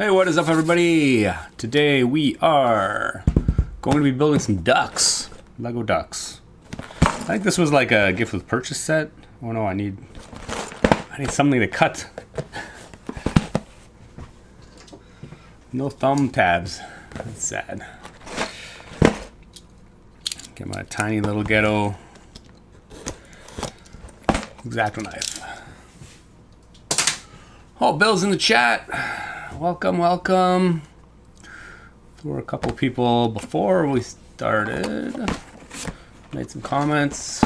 Hey, what is up, everybody? Today we are going to be building some ducks, Lego ducks. I think this was like a gift with purchase set. Oh no, I need something to cut. No thumb tabs. That's sad. Get my tiny little ghetto X-Acto knife. Oh, Bill's in the chat. Welcome, welcome. There were a couple people before we started. Made some comments.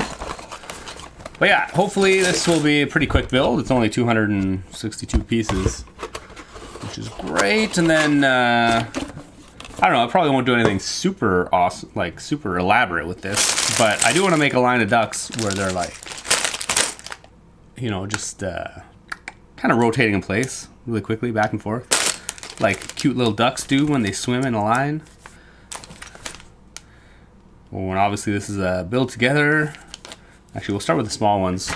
But yeah, hopefully this will be a pretty quick build. It's only 262 pieces, which is great. And then, I don't know, I probably won't do anything super awesome, like super elaborate with this. But I do want to make a line of ducks where they're like, you know, just kind of rotating in place really quickly, back and forth. Like cute little ducks do when they swim in a line. Well, and obviously this is a build together. Actually, we'll start with the small ones,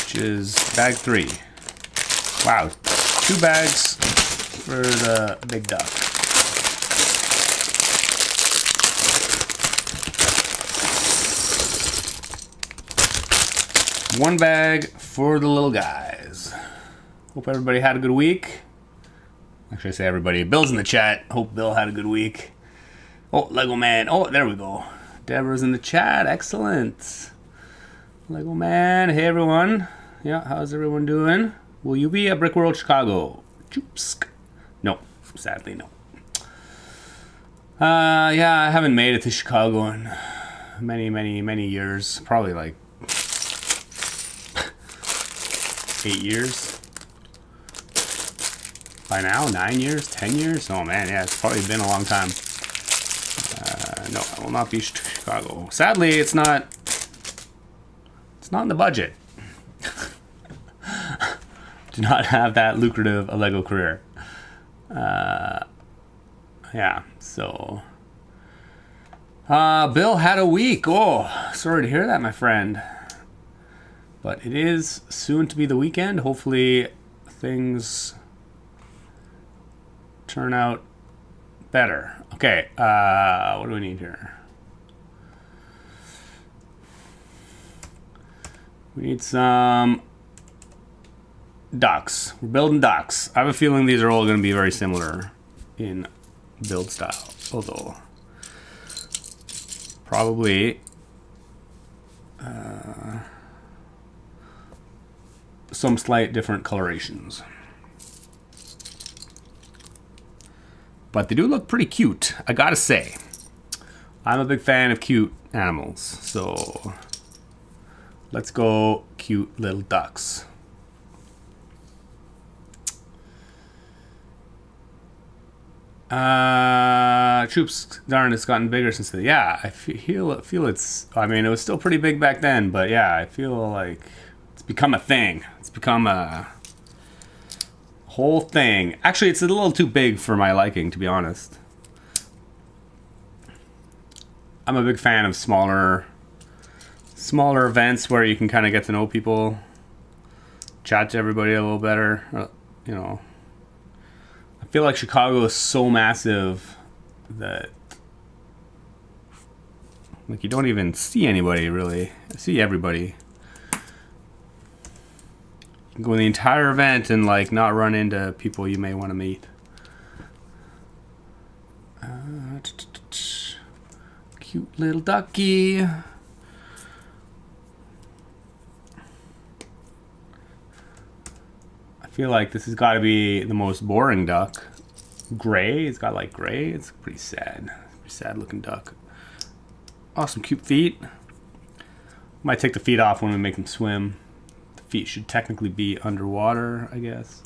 which is bag 3. Wow, 2 bags for the big duck. One bag for the little guys. Hope everybody had a good week. Actually, I say everybody. Bill's in the chat. Hope Bill had a good week. Oh, Lego Man. Oh, there we go. Deborah's in the chat. Excellent. Lego Man. Hey, everyone. Yeah, how's everyone doing? Will you be at Brick World Chicago? Choopsk. No, sadly, no. Yeah, I haven't made it to Chicago in many years. Probably like 8 years. By now, 9 years, 10 years? Oh man, yeah, it's probably been a long time. No, I will not be Chicago. Sadly, it's not in the budget. Do not have that lucrative a Lego career. Yeah, so. Bill had a week. Oh, sorry to hear that, my friend. But it is soon to be the weekend. Hopefully, things turn out better. Okay, what do we need here? We need some ducks. We're building ducks. I have a feeling these are all going to be very similar in build style, although probably some slight different colorations. But they do look pretty cute, I gotta say. I'm a big fan of cute animals, so let's go cute little ducks. Troops, darn, it's gotten bigger since then. Yeah, I feel it's, I mean, it was still pretty big back then, but yeah, I feel like it's become a thing. It's become a whole thing. Actually, it's a little too big for my liking, to be honest. I'm a big fan of smaller events where you can kind of get to know people, chat to everybody a little better. You know, I feel like Chicago is so massive that like you don't even see anybody really. I see everybody. You can go the entire event and like not run into people you may want to meet. Cute little ducky. I feel like this has got to be the most boring duck. Gray. It's got like gray. It's pretty sad. Pretty sad looking duck. Awesome cute feet. Might take the feet off when we make them swim. Feet should technically be underwater, I guess.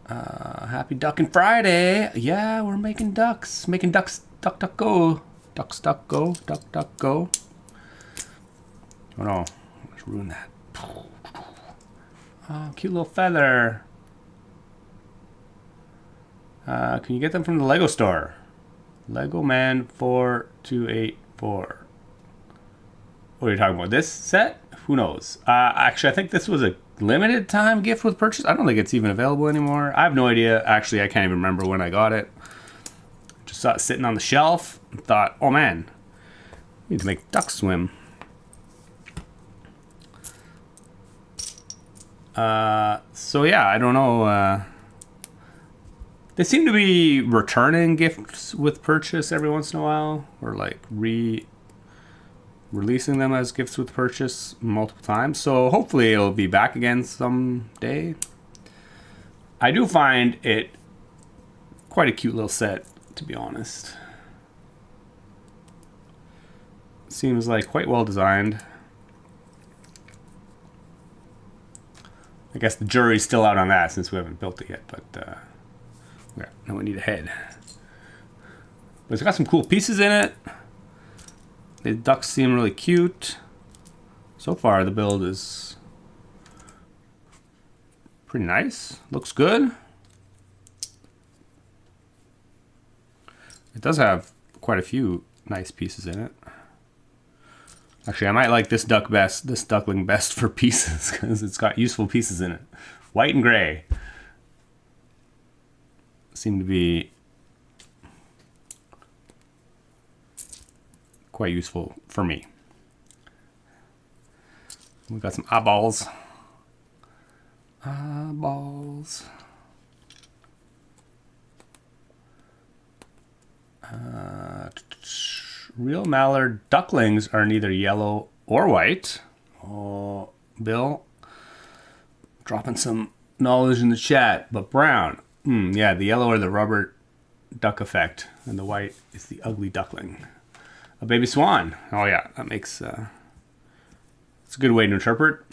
Happy Ducking Friday. Yeah, we're making ducks. Making ducks. Duck, duck, go. Ducks, duck, go. Duck, duck, go. Oh no. Let's ruin that. Oh, cute little feather. Can you get them from the Lego store? Lego Man 4284. What are you talking about? This set? Who knows? Actually, I think this was a limited time gift with purchase. I don't think it's even available anymore. I have no idea. Actually, I can't even remember when I got it. Just saw it sitting on the shelf and thought, oh man, we need to make ducks swim. So yeah, I don't know. They seem to be returning gifts with purchase every once in a while, or like releasing them as gifts with purchase multiple times. So hopefully it'll be back again someday. I do find it quite a cute little set, to be honest. Seems like quite well designed. I guess the jury's still out on that since we haven't built it yet, but yeah, now we need a head. But it's got some cool pieces in it. The ducks seem really cute. So far, the build is pretty nice. Looks good. It does have quite a few nice pieces in it. Actually, I might like this duckling best for pieces because it's got useful pieces in it. White and gray seem to be quite useful for me. We've got some eyeballs. Eyeballs. Real mallard ducklings are neither yellow or white. Oh, Bill, dropping some knowledge in the chat, but brown. Yeah, the yellow are the rubber duck effect, and the white is the ugly duckling. A baby swan. Oh yeah, that makes it's a good way to interpret.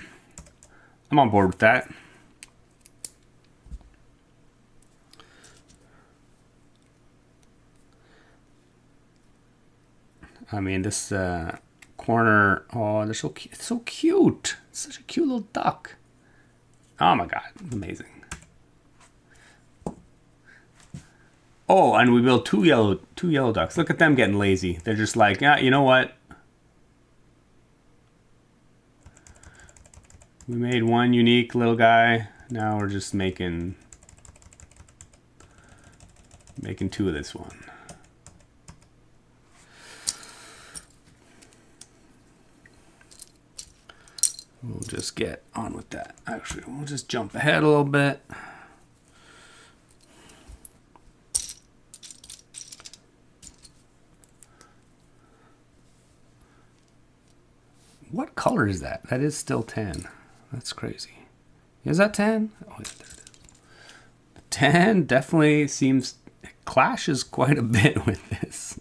I'm on board with that. I mean, this corner. Oh, they're so cute. It's so cute. It's such a cute little duck. Oh my god, it's amazing. Oh, and we built two yellow ducks. Look at them getting lazy. They're just like, yeah, you know what? We made one unique little guy. Now we're just making two of this one. We'll just get on with that. Actually, we'll just jump ahead a little bit. What color is that? That is still tan. That's crazy. Is that tan? Oh, yeah, there it is. The tan definitely seems, it clashes quite a bit with this.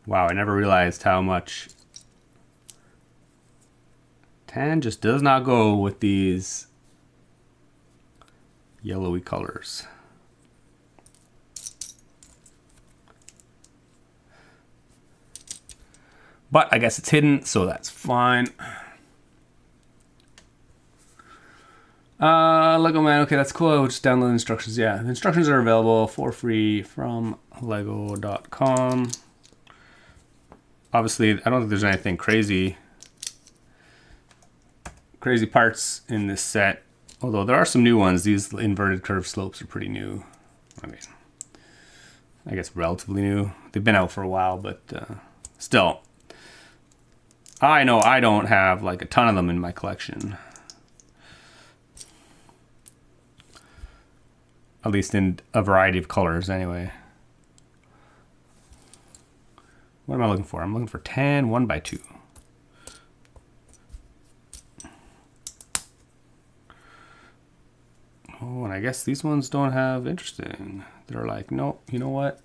Wow, I never realized how much tan just does not go with these yellowy colors. But I guess it's hidden, so that's fine. Lego Man, okay, that's cool. I'll just download the instructions. Yeah, the instructions are available for free from lego.com. Obviously, I don't think there's anything crazy parts in this set. Although there are some new ones. These inverted curve slopes are pretty new. I mean, I guess relatively new. They've been out for a while, but still. I know I don't have like a ton of them in my collection. At least in a variety of colors anyway. What am I looking for? I'm looking for tan 1x2. Oh, and I guess these ones don't have interesting. They're like, no, you know what?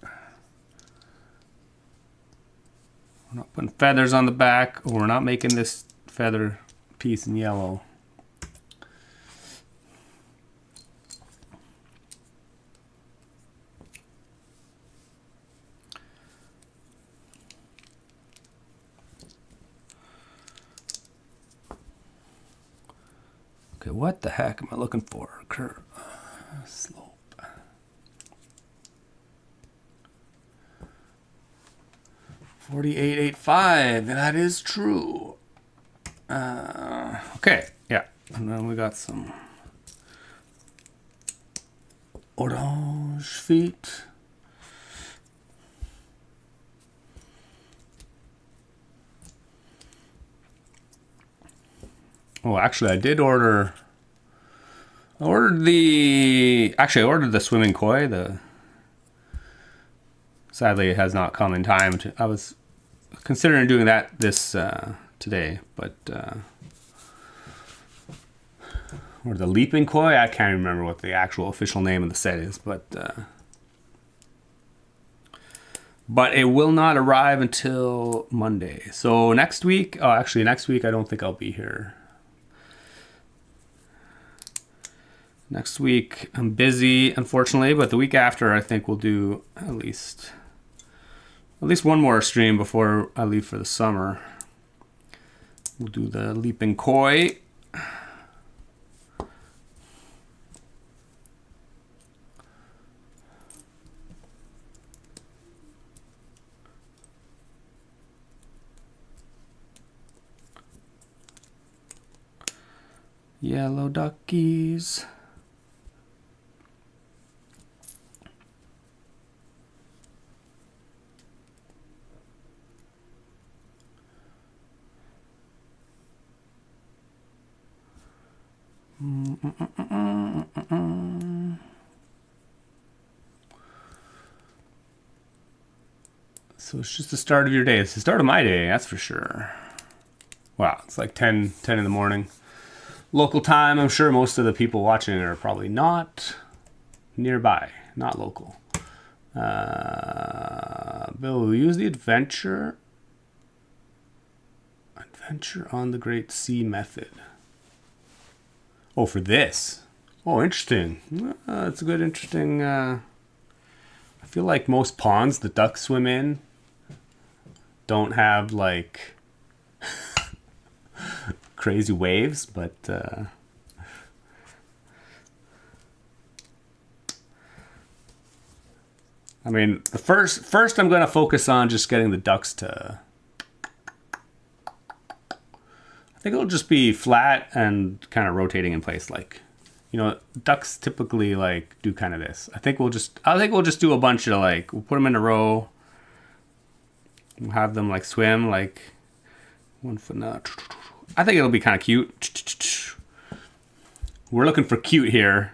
We're not putting feathers on the back, or we're not making this feather piece in yellow. Okay, what the heck am I looking for? Curve, slope. 48.85. That is true. Okay, yeah. And then we got some orange feet. Oh, actually, I did order. I ordered the swimming koi. Sadly, it has not come in time. I was considering doing that this today, but or the leaping koi. I can't remember what the actual official name of the set is, but it will not arrive until Monday. So next week. Oh, actually, next week I don't think I'll be here. Next week I'm busy, unfortunately, but the week after I think we'll do at least one more stream before I leave for the summer. We'll do the leaping koi. Yellow duckies. So it's just the start of your day. It's the start of my day, that's for sure. Wow, it's like 10 in the morning. Local time. I'm sure most of the people watching are probably not nearby, not local. Bill, we use the adventure on the Great Sea method. Oh, for this. Oh, interesting. That's a good, interesting. I feel like most ponds the ducks swim in don't have like crazy waves, but I mean, the first I'm going to focus on just getting the ducks to. I think it'll just be flat and kind of rotating in place, like, you know, ducks typically like do kind of this. I think we'll just do a bunch of like, we'll put them in a row. We'll have them like swim like 1 foot. I think it'll be kind of cute. We're looking for cute here.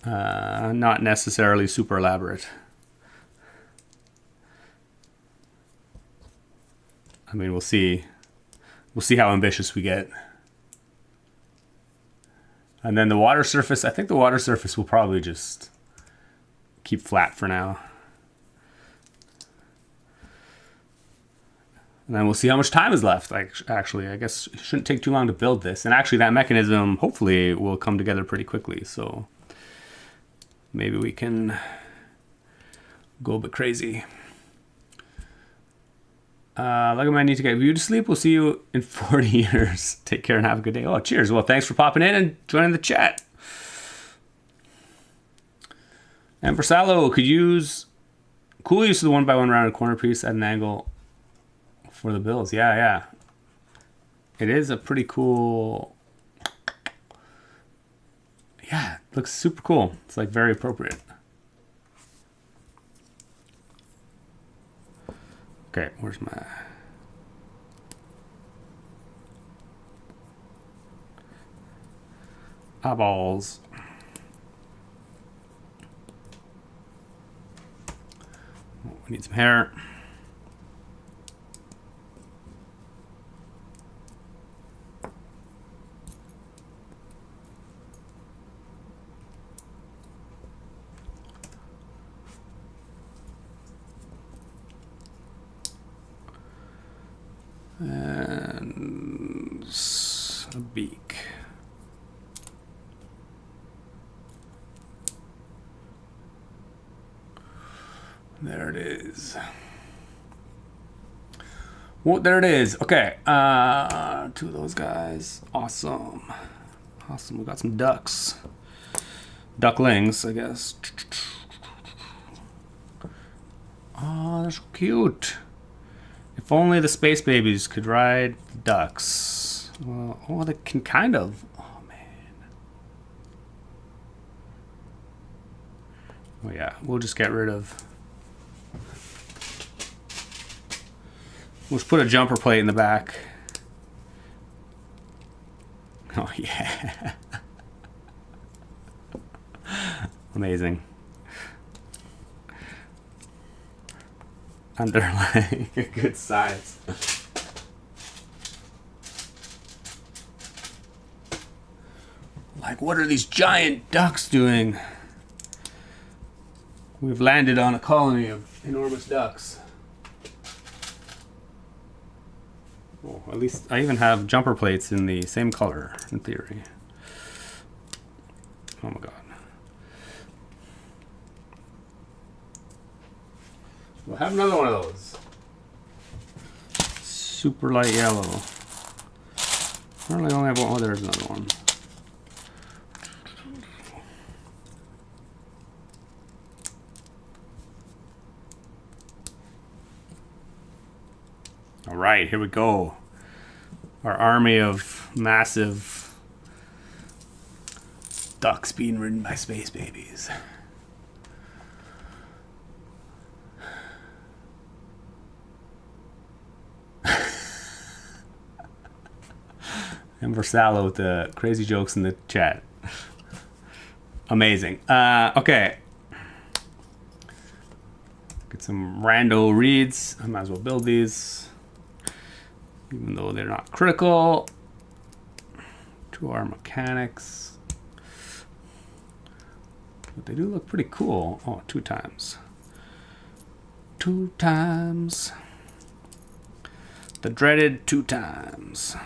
Not necessarily super elaborate. I mean, we'll see. We'll see how ambitious we get. And then the water surface, I think the water surface will probably just keep flat for now. And then we'll see how much time is left. Like, actually, I guess it shouldn't take too long to build this. And actually, that mechanism hopefully will come together pretty quickly. So maybe we can go a bit crazy. Like, I need to get you to sleep. We'll see you in 40 years. Take care and have a good day. Oh, cheers. Well, thanks for popping in and joining the chat. And Versalo, cool use the 1x1 rounded corner piece at an angle for the bills. Yeah. It is a pretty cool. Yeah, it looks super cool. It's like very appropriate. Okay, where's my eyeballs? Oh, we need some hair. And a beak. There it is. Well, there it is. Okay. 2 of those guys. Awesome. We got some ducks. Ducklings, I guess. Oh, they're so cute. If only the space babies could ride ducks. Well, oh, they can kind of. Oh, man. Oh, yeah. We'll just get rid of... We'll just put a jumper plate in the back. Oh, yeah. Amazing. Underlying a good size. Like, what are these giant ducks doing? We've landed on a colony of enormous ducks. Oh, at least I even have jumper plates in the same color, in theory. Oh my god. We'll have another one of those. Super light yellow. Apparently I only have one. Oh, there's another one. All right, here we go. Our army of massive ducks being ridden by space babies. And Versalo with the crazy jokes in the chat. Amazing. Okay. Get some rando reads. I might as well build these. Even though they're not critical. To our mechanics. But they do look pretty cool. Oh, 2 times. 2 times. The dreaded 2 times.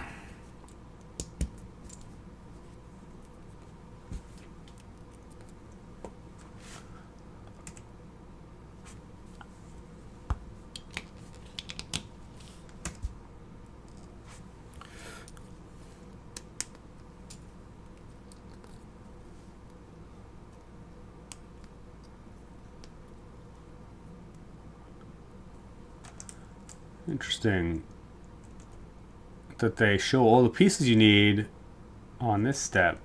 Interesting that they show all the pieces you need on this step.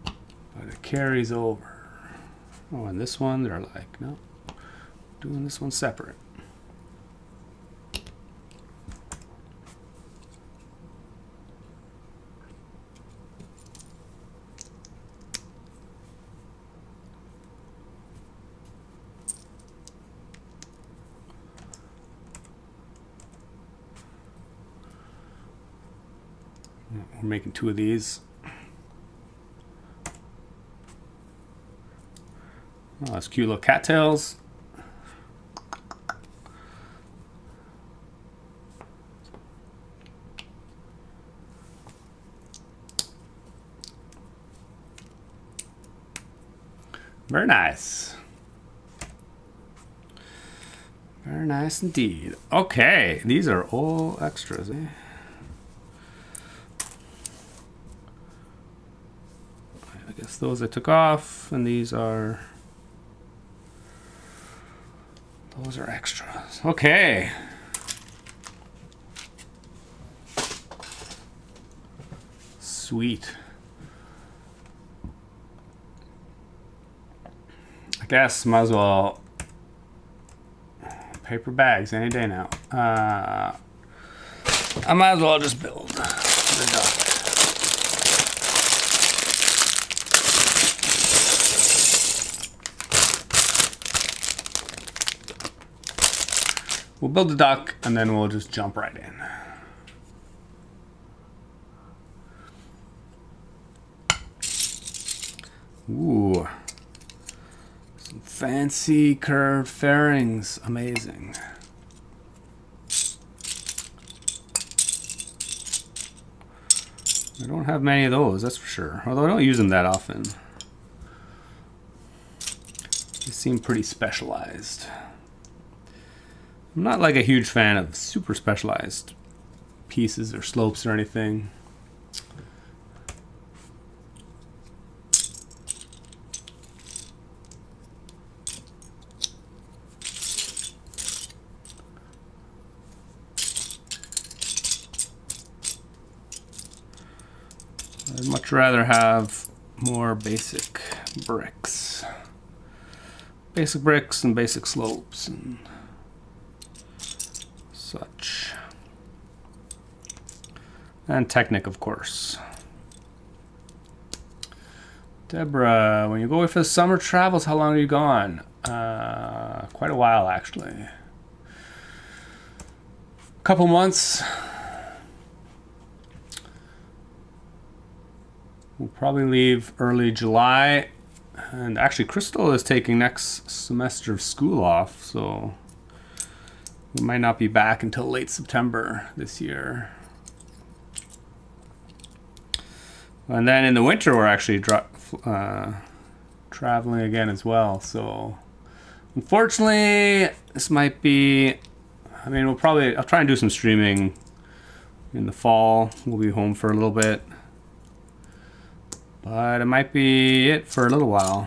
But it carries over. Oh, and this one, they're like, no, doing this one separate. We're making 2 of these. Oh, that's cute little cattails. Very nice. Very nice indeed. Okay, these are all extras, eh? I guess those I took off, and these are... Those are extras. Okay. Sweet. I guess might as well paper bags any day now. I might as well just build the duck. We'll build the duck and then we'll just jump right in. Ooh. Some fancy curved fairings. Amazing. I don't have many of those, that's for sure. Although I don't use them that often. They seem pretty specialized. I'm not like a huge fan of super specialized pieces or slopes or anything. much rather have more basic bricks. Basic bricks and basic slopes and such. And Technic, of course. Deborah, when you go away for the summer travels, how long are you gone? Quite a while, actually. A couple months. We'll probably leave early July. And actually, Crystal is taking next semester of school off, so we might not be back until late September this year. And then in the winter, we're actually traveling again as well. So unfortunately, this might be, I mean, I'll try and do some streaming in the fall. We'll be home for a little bit. But it might be it for a little while.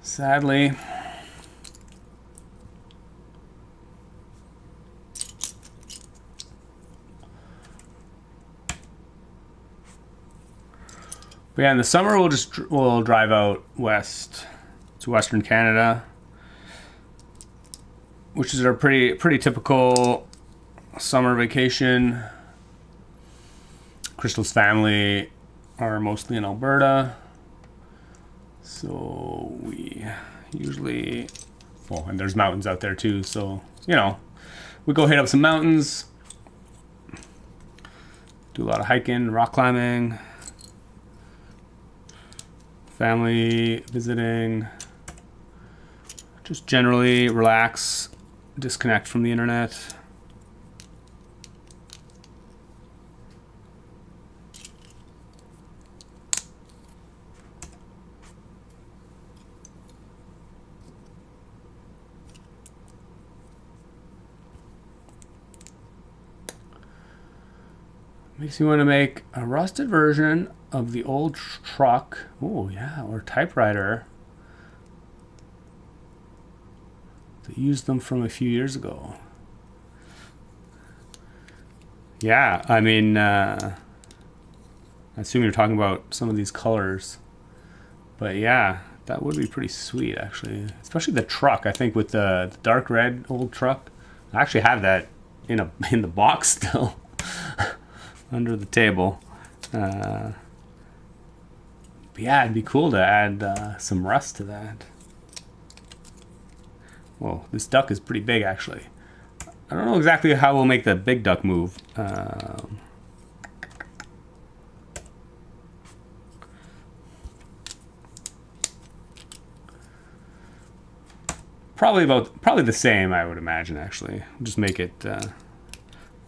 Sadly. But yeah, in the summer we'll drive out west to Western Canada, which is our pretty typical summer vacation. Crystal's family are mostly in Alberta, so we usually, well, and there's mountains out there too, so you know, we go hit up some mountains, do a lot of hiking, rock climbing, family visiting, just generally relax, disconnect from the internet. Makes me want to make a rusted version of the old truck. Oh yeah, or typewriter. To use them from a few years ago. Yeah, I mean, I assume you're talking about some of these colors. But yeah, that would be pretty sweet, actually. Especially the truck, I think, with the dark red old truck. I actually have that in the box still. Under the table. But yeah, it'd be cool to add some rust to that. Whoa, this duck is pretty big, actually. I don't know exactly how we'll make the big duck move. Probably the same, I would imagine, actually. Just make it...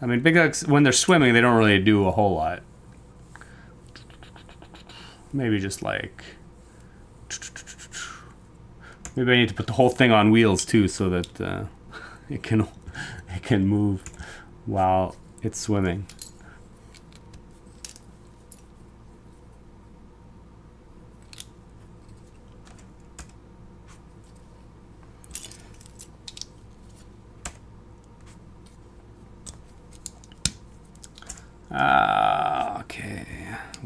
I mean, big ducks, when they're swimming, they don't really do a whole lot. Maybe just like... Maybe I need to put the whole thing on wheels too, so that it can move while it's swimming. Okay.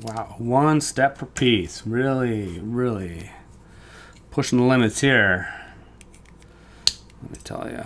Wow, one step per piece. Really pushing the limits here. Let me tell you.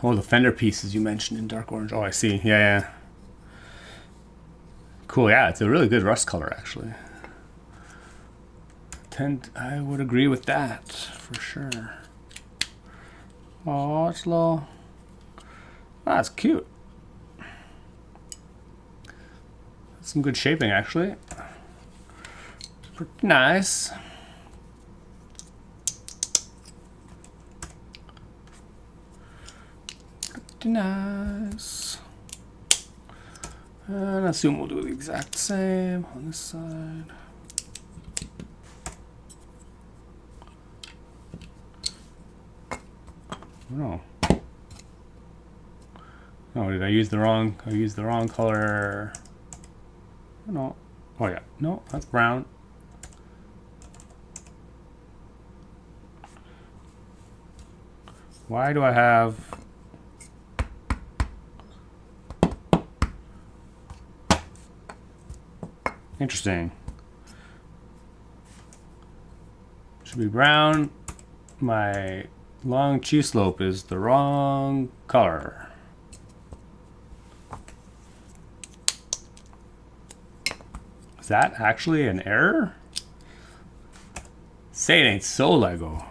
Oh, the fender pieces you mentioned in dark orange. Oh, I see. Yeah. Cool, yeah, it's a really good rust color, actually. I would agree with that for sure. Oh, it's low. That's cute. Some good shaping actually. Pretty nice. Pretty nice. And I assume we'll do the exact same on this side. No. Oh, did I use the wrong? I used the wrong color. No. Oh yeah. No, that's brown. Why do I have? Interesting. Should be brown. My long cheese slope is the wrong color. Is that actually an error? Say it ain't so, Lego.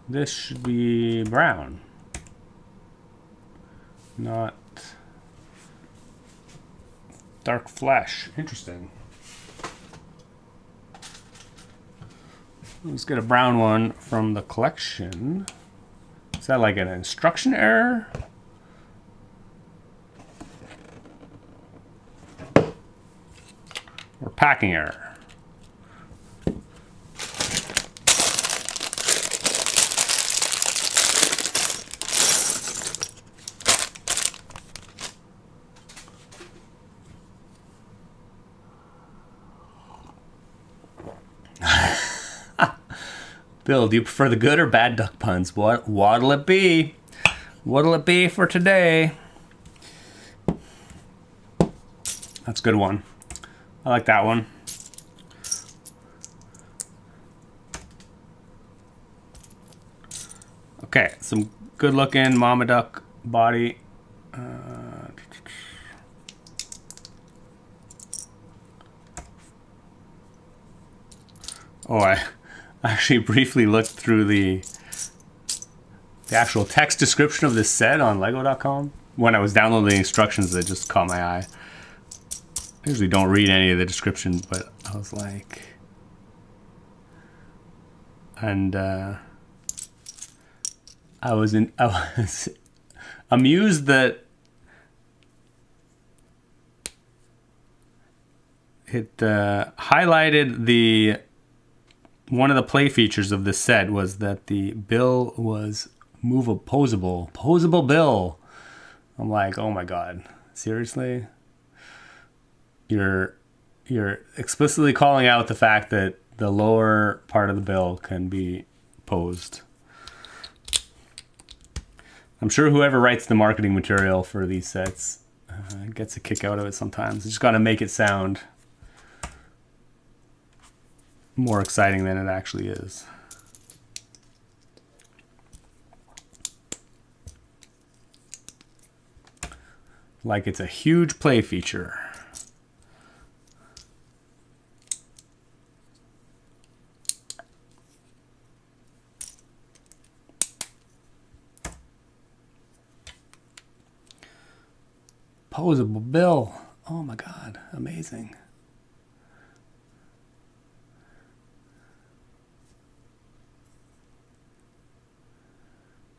This should be brown. Not dark flesh. Interesting. Let's get a brown one from the collection. Is that like an instruction error? Or packing error? Bill, do you prefer the good or bad duck puns? What'll it be? What'll it be for today? That's a good one. I like that one. Okay, some good looking mama duck body. Oh, I actually briefly looked through the actual text description of this set on lego.com. When I was downloading the instructions, it just caught my eye. I usually don't read any of the description, but I was like... And I was amused that it highlighted one of the play features of this set was that the bill was posable bill. I'm like, oh my god, seriously? You're explicitly calling out the fact that the lower part of the bill can be posed. I'm sure whoever writes the marketing material for these sets gets a kick out of it sometimes. You just got to make it sound more exciting than it actually is. Like it's a huge play feature. Posable bill. Oh my god, amazing.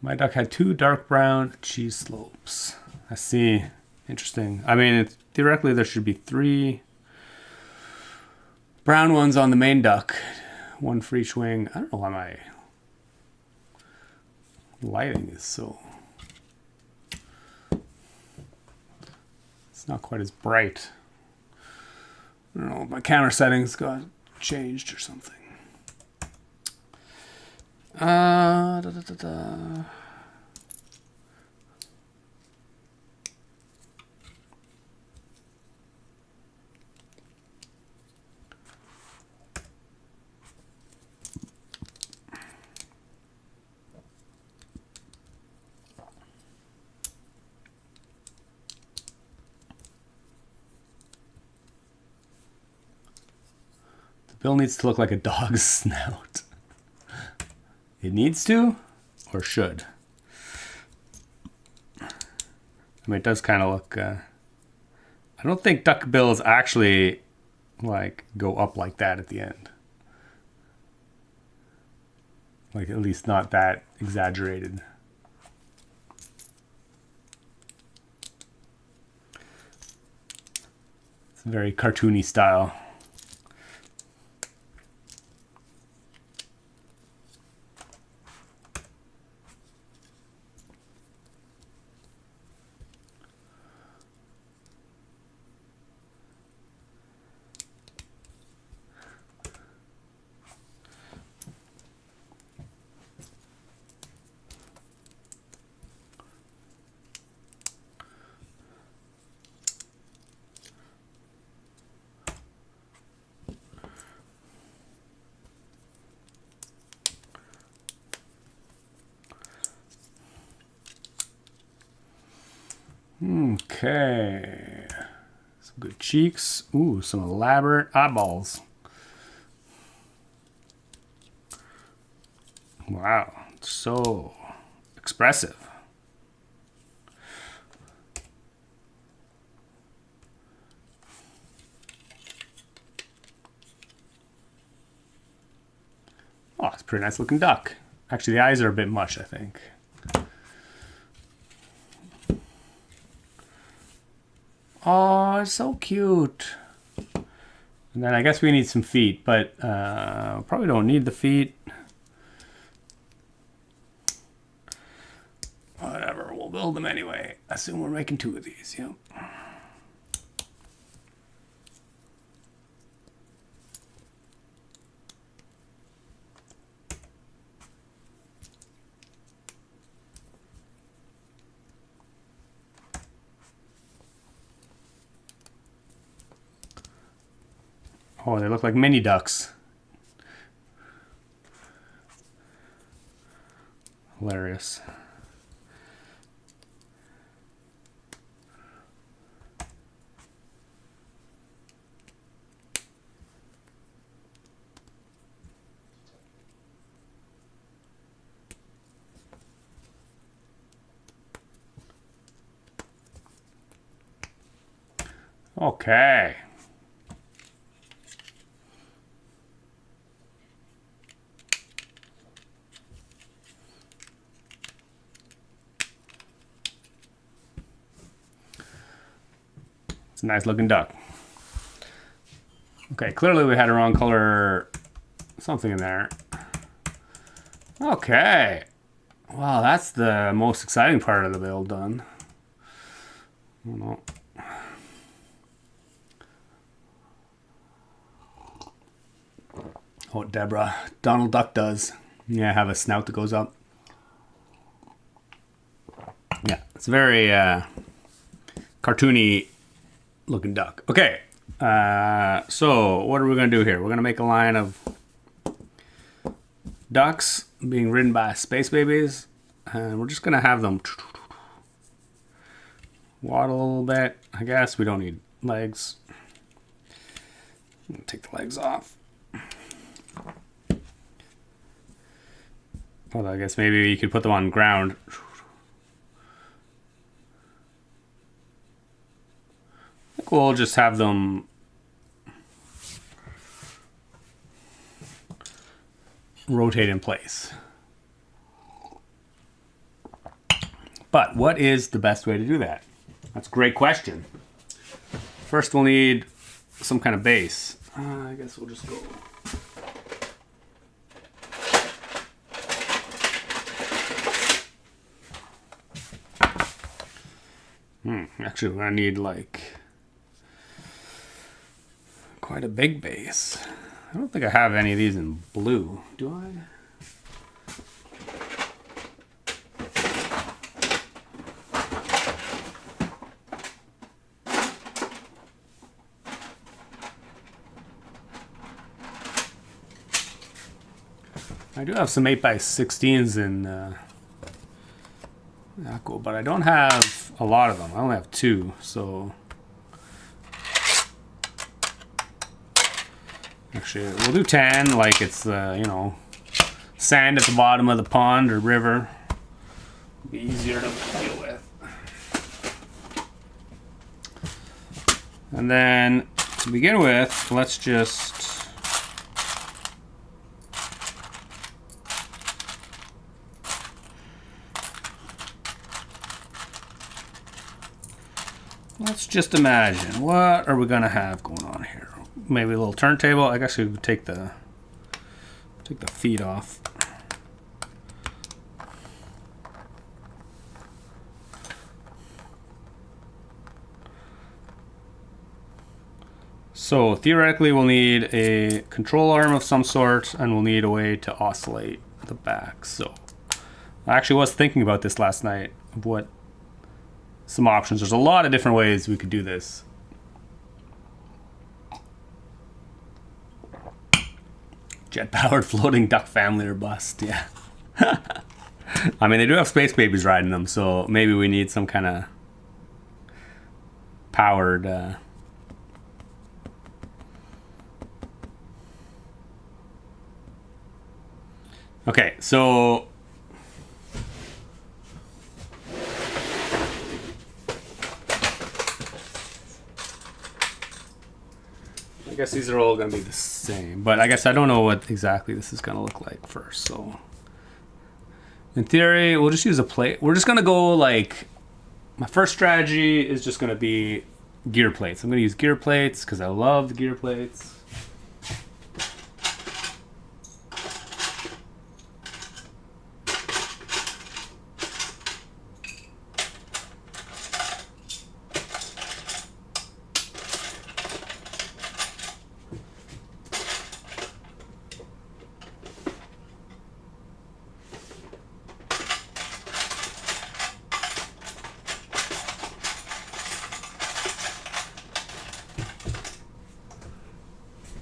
My duck had 2 dark brown cheese slopes. I see. Interesting. I mean, theoretically, there should be 3 brown ones on the main duck. 1 for each wing. I don't know why my lighting is so... It's not quite as bright. I don't know, my camera settings got changed or something. The bill needs to look like a dog's snout. It needs to, or should? I mean, it does kind of look... I don't think duck bills actually, like, go up like that at the end. Like, at least not that exaggerated. It's a very cartoony style. Okay. Some good cheeks. Ooh, some elaborate eyeballs. Wow, so expressive. Oh, it's a pretty nice looking duck. Actually, the eyes are a bit much, I think. Oh, it's so cute. And then I guess we need some feet, but probably don't need the feet. Whatever, we'll build them anyway. Assume we're making 2 of these, yep. Oh, they look like mini ducks. Hilarious. Okay. It's a nice looking duck. Okay, clearly we had a wrong color something in there. Okay. Wow, that's the most exciting part of the build done. I don't know. Oh, Deborah. Donald Duck does. Yeah, have a snout that goes up. Yeah, it's very cartoony looking duck. Okay, so what are we going to do here? We're going to make a line of ducks being ridden by space babies. And we're just going to have them waddle a little bit. I guess we don't need legs. Take the legs off. Well, I guess maybe you could put them on ground. I think we'll just have them rotate in place. But what is the best way to do that? That's a great question. First, we'll need some kind of base. I guess we'll just go. Actually, we're gonna need like quite a big base. I don't think I have any of these in blue, do I? I do have some 8x16s in Aqua, but I don't have a lot of them. I only have 2, so Actually, we'll do tan like it's, you know, sand at the bottom of the pond or river. It'll be easier to deal with. And then to begin with, let's just imagine, what are we gonna have going on here? Maybe a little turntable. I guess we could take the feet off. So theoretically we'll need a control arm of some sort, and we'll need a way to oscillate the back. So I actually was thinking about this last night, of what some options. There's a lot of different ways we could do this. Jet-powered floating duck family or bust, yeah. I mean, they do have space babies riding them, so maybe we need some kind of powered... Okay, so... I guess these are all going to be the same, but I guess I don't know what exactly this is going to look like first, so... In theory, we'll just use a plate. We're just going to go like... My first strategy is just going to be gear plates. I'm going to use gear plates because I love the gear plates.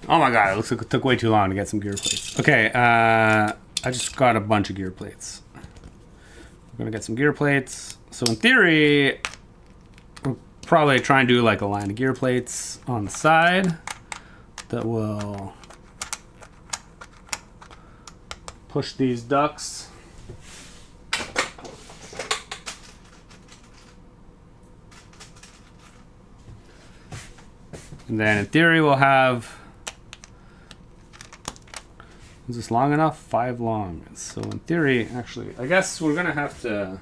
Oh my god, it looks like it took way too long to get some gear plates. Okay, I just got a bunch of gear plates. We're gonna get some gear plates. So in theory, we'll probably try and do like a line of gear plates on the side that will push these ducks. And then in theory, we'll have... Is this long enough? 5 long. So in theory, actually, I guess we're gonna have to...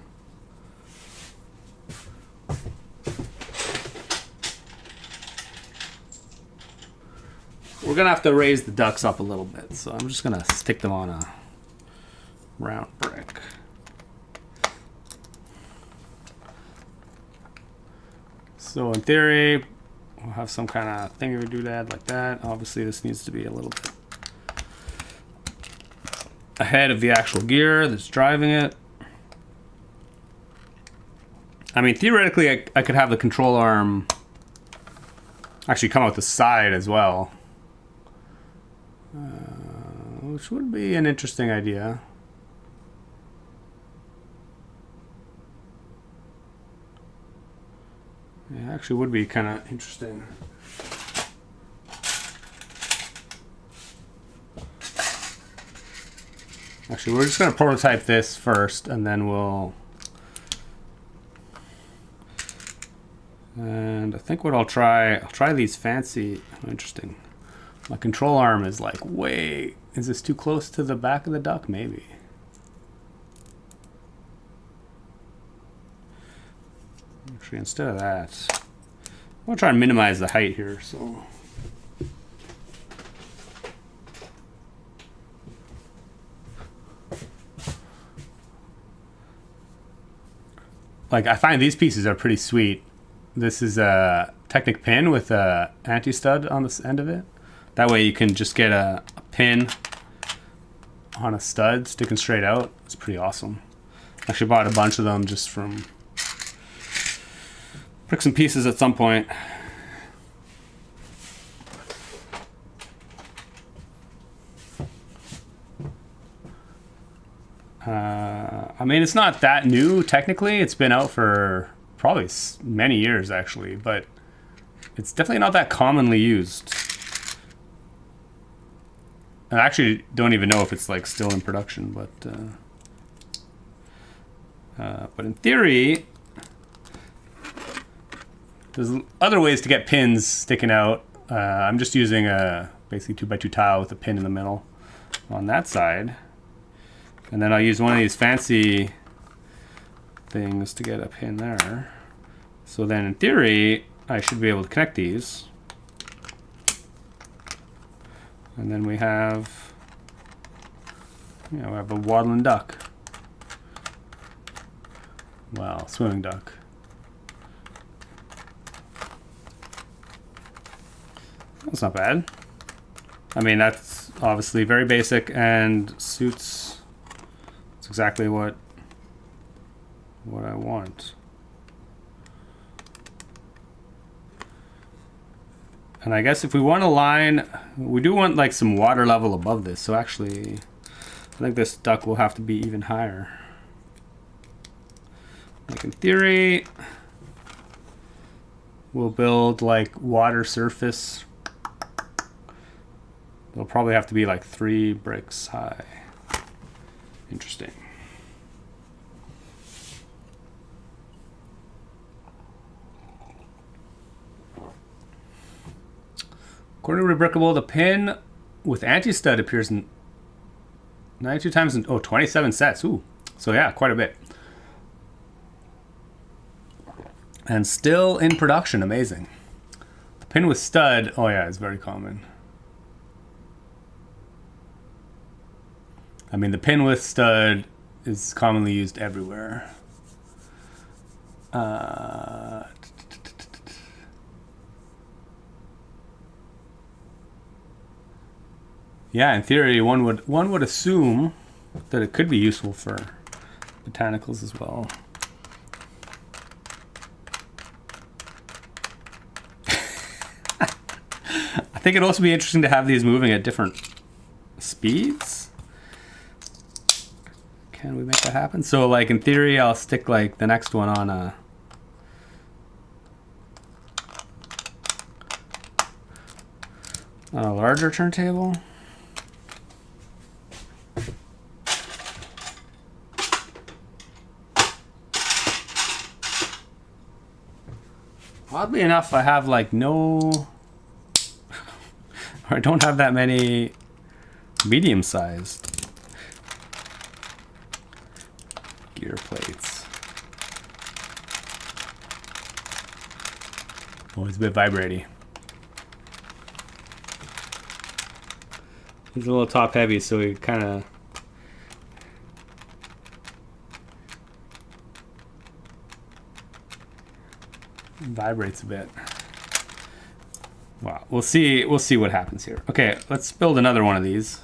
We're gonna have to raise the ducks up a little bit. So I'm just gonna stick them on a round brick. So in theory, we'll have some kind of thingy-doodad like that. Obviously, this needs to be a little bit ahead of the actual gear that's driving it. I mean, theoretically, I could have the control arm actually come out the side as well, which would be an interesting idea. It actually would be kind of interesting. Actually, we're just going to prototype this first, and then we'll... And I think what I'll try these fancy... Interesting. My control arm is like, wait, is this too close to the back of the duck? Maybe. Actually, instead of that, I'll try and minimize the height here, so... Like, I find these pieces are pretty sweet. This is a Technic pin with a anti-stud on this end of it. That way you can just get a pin on a stud sticking straight out. It's pretty awesome. Actually bought a bunch of them just from Bricks and Pieces at some point. I mean, it's not that new, technically. It's been out for probably many years, actually, but it's definitely not that commonly used. I actually don't even know if it's like still in production, but in theory, there's other ways to get pins sticking out. I'm just using a basically 2x2 tile with a pin in the middle on that side. And then I'll use one of these fancy things to get a pin there. So then in theory, I should be able to connect these. And then we have, we have a waddling duck. Wow, swimming duck. That's not bad. I mean, that's obviously very basic and suits. It's exactly what I want. And I guess if we want a line, we do want like some water level above this. So actually, I think this duck will have to be even higher. Like in theory, we'll build like water surface. They'll probably have to be like 3 bricks high. Interesting. According to Rebrickable, the pin with anti-stud appears in 92 times in 27 sets. Ooh, so yeah, quite a bit. And still in production, amazing. The pin with stud, oh yeah, it's very common. I mean, the pin with stud is commonly used everywhere. Yeah, in theory, one would assume that it could be useful for botanicals as well. I think it'd also be interesting to have these moving at different speeds. Can we make that happen? So, like in theory, I'll stick like the next one on a larger turntable. Oddly enough, I have like no, or I don't have that many medium-sized gear plates. Oh, it's a bit vibrating. He's a little top heavy, so he kind of vibrates a bit. Wow, we'll see what happens here. Okay, let's build another one of these.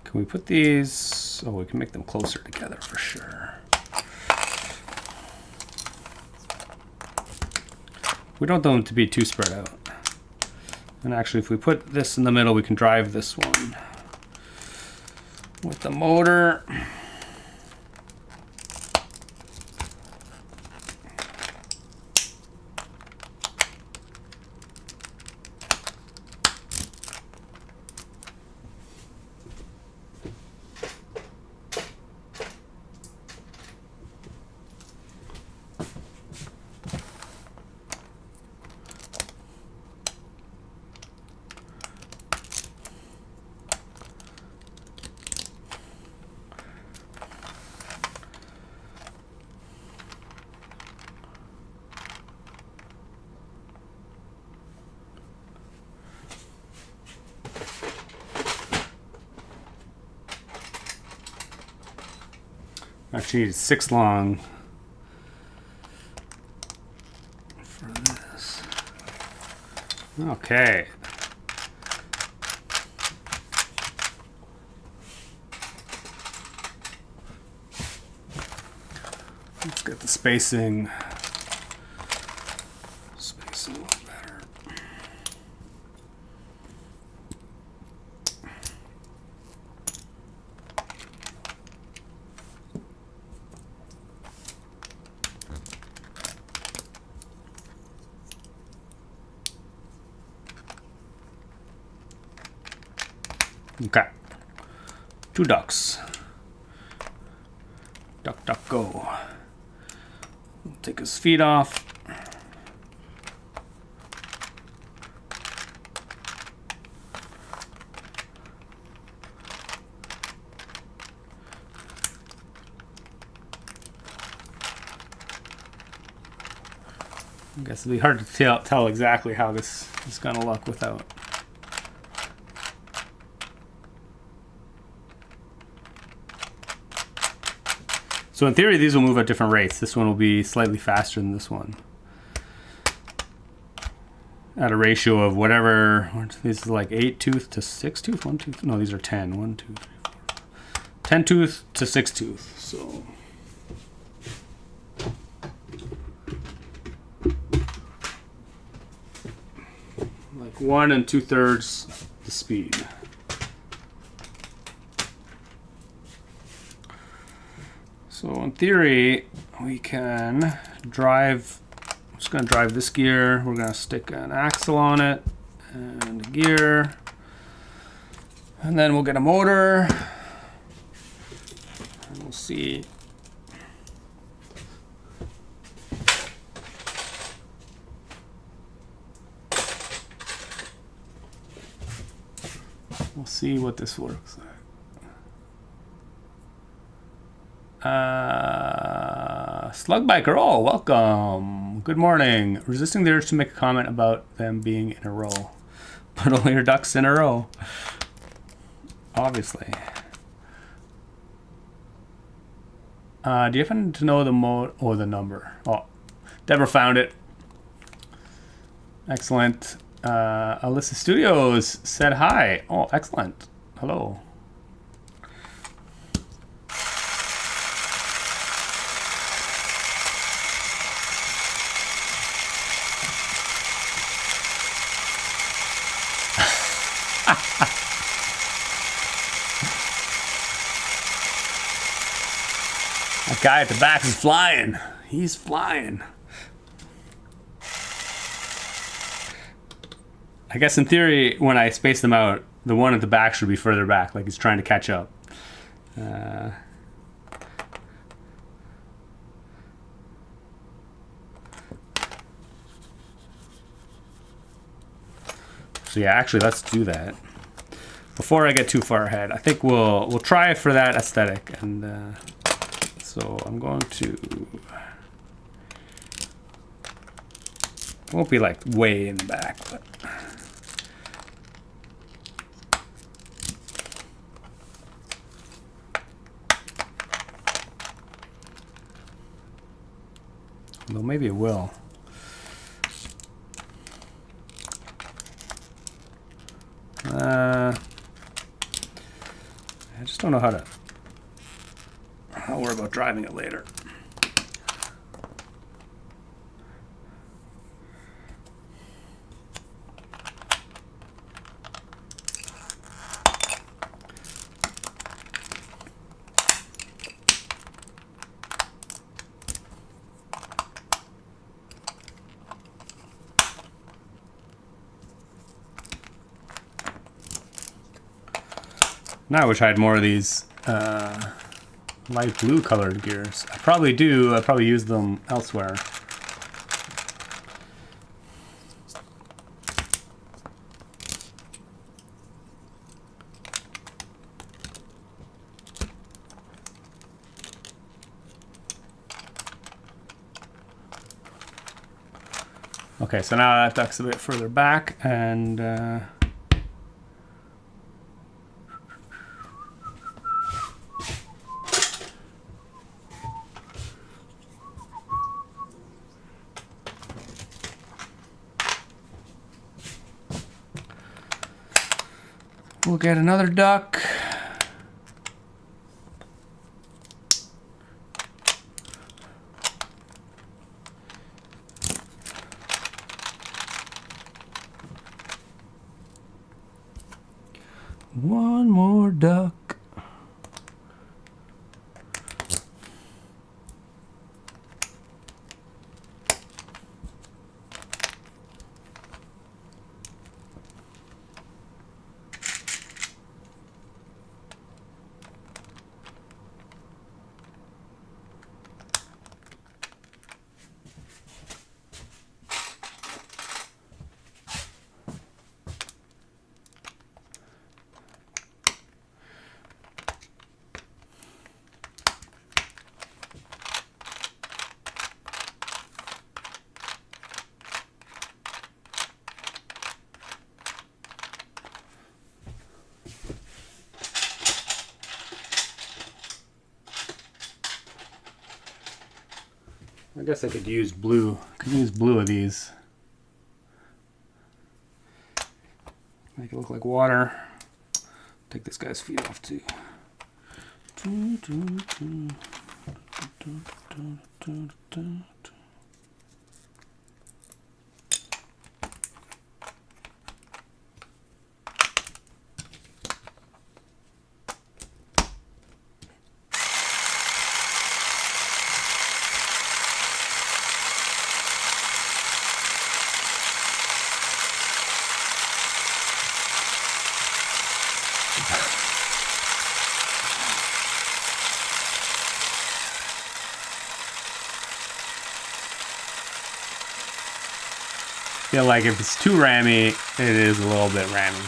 Can we put these? Oh, we can make them closer together for sure. We don't want them to be too spread out. And actually, if we put this in the middle, we can drive this one with the motor. Actually, need 6 long for this. Okay. Let's get the spacing a little better. Okay. 2 ducks. Duck, duck, go. We'll take his feet off. I guess it'll be hard to tell exactly how this is going to look without. So in theory, these will move at different rates. This one will be slightly faster than this one. At a ratio of whatever, this is like 8 tooth to 6 tooth? 1 tooth? No, these are 10. 1, 2, 3, 4. 10 tooth to 6 tooth. So. Like 1 2/3 the speed. So in theory, we can drive, I'm just going to drive this gear. We're going to stick an axle on it and a gear. And then we'll get a motor. And we'll see. We'll see what this works like. Slug Biker, oh, welcome. Good morning. Resisting the urge to make a comment about them being in a row. Put all your ducks in a row. Obviously. Do you happen to know the mode or the number? Oh, Deborah found it. Excellent. Alyssa Studios said hi. Oh, excellent. Hello. That guy at the back is flying. He's flying. I guess in theory, when I space them out, the one at the back should be further back, like he's trying to catch up. So yeah, actually, let's do that. Before I get too far ahead, I think we'll try for that aesthetic, and so I'm going to. Won't be like way in the back, but. Well, maybe it will. I just don't know how to. I'll worry about driving it later. Now I wish I had more of these light blue colored gears. I probably do. I probably use them elsewhere. Okay, so now that duck's a bit further back, and We'll get another duck. One more duck. I guess I could use blue. Could use blue of these. Make it look like water. Take this guy's feet off too. Feel like if it's too rammy, it is a little bit rammy.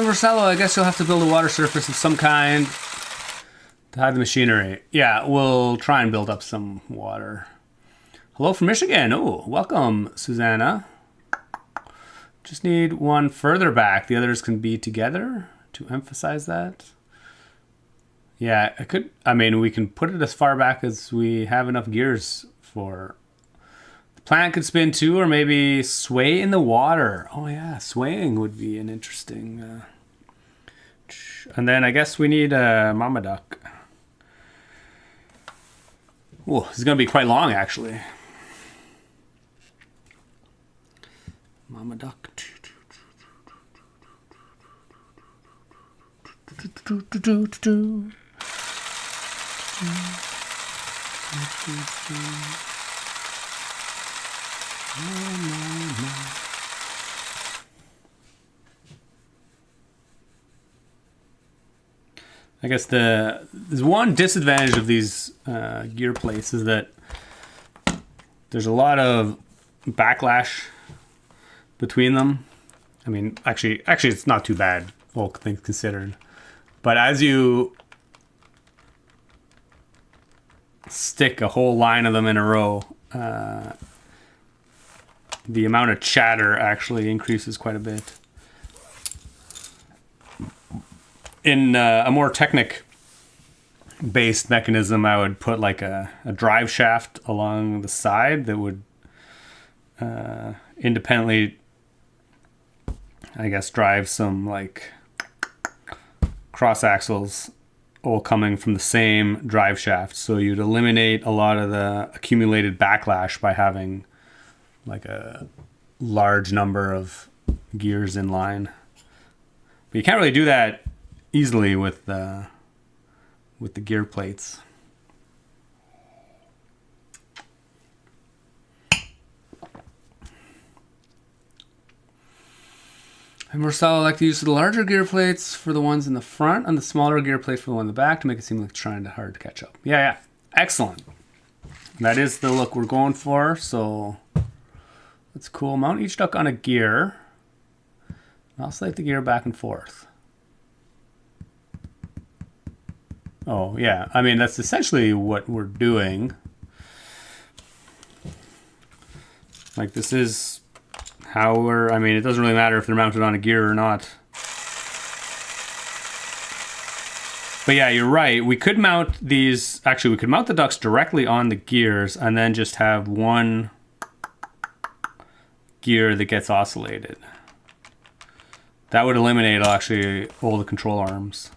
Marcelo, I guess you'll have to build a water surface of some kind to hide the machinery. Yeah, we'll try and build up some water. Hello from Michigan. Oh, welcome, Susanna. Just need one further back. The others can be together to emphasize that. Yeah, I mean, we can put it as far back as we have enough gears for. The plant could spin too, or maybe sway in the water. Oh yeah, swaying would be an interesting. And then I guess we need a mama duck. Oh, this is going to be quite long actually. Mama duck. I guess there's one disadvantage of these gear plates is that there's a lot of backlash between them. I mean, actually it's not too bad, all things considered. But as you stick a whole line of them in a row, the amount of chatter actually increases quite a bit. In a more Technic-based mechanism, I would put like a drive shaft along the side that would independently, I guess, drive some like cross axles all coming from the same drive shaft. So you'd eliminate a lot of the accumulated backlash by having like a large number of gears in line. But you can't really do that easily with the gear plates. And Marcel, I like to use the larger gear plates for the ones in the front and the smaller gear plate for the one in the back to make it seem like it's trying hard to catch up. Yeah. Excellent. That is the look we're going for, so that's cool. Mount each duck on a gear. Oscillate the gear back and forth. Oh, yeah. I mean, that's essentially what we're doing. Like, this is how we're... I mean, it doesn't really matter if they're mounted on a gear or not. But yeah, you're right. We could mount these. Actually, we could mount the ducks directly on the gears and then just have one gear that gets oscillated. That would eliminate actually all the control arms.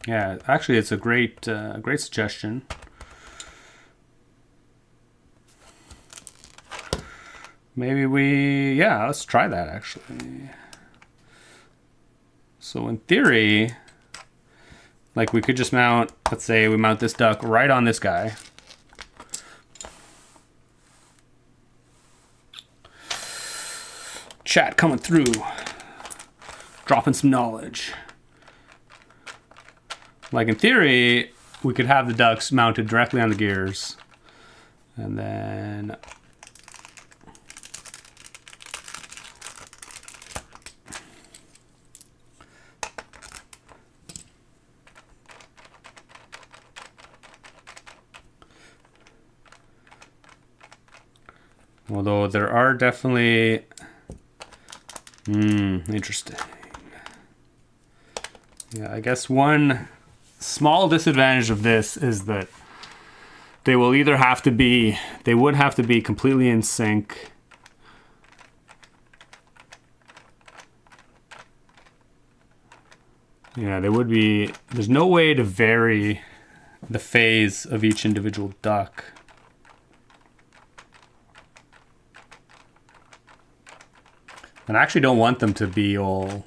Yeah, actually, it's a great suggestion. Maybe let's try that actually. So in theory, like we could just mount, let's say we mount this duck right on this guy. Chat coming through, dropping some knowledge. Like in theory, we could have the ducks mounted directly on the gears. And then although there are definitely interesting. Yeah, I guess one small disadvantage of this is that they will either have to be, they would have to be completely in sync. Yeah, they would be, there's no way to vary the phase of each individual duck. And I actually don't want them to be all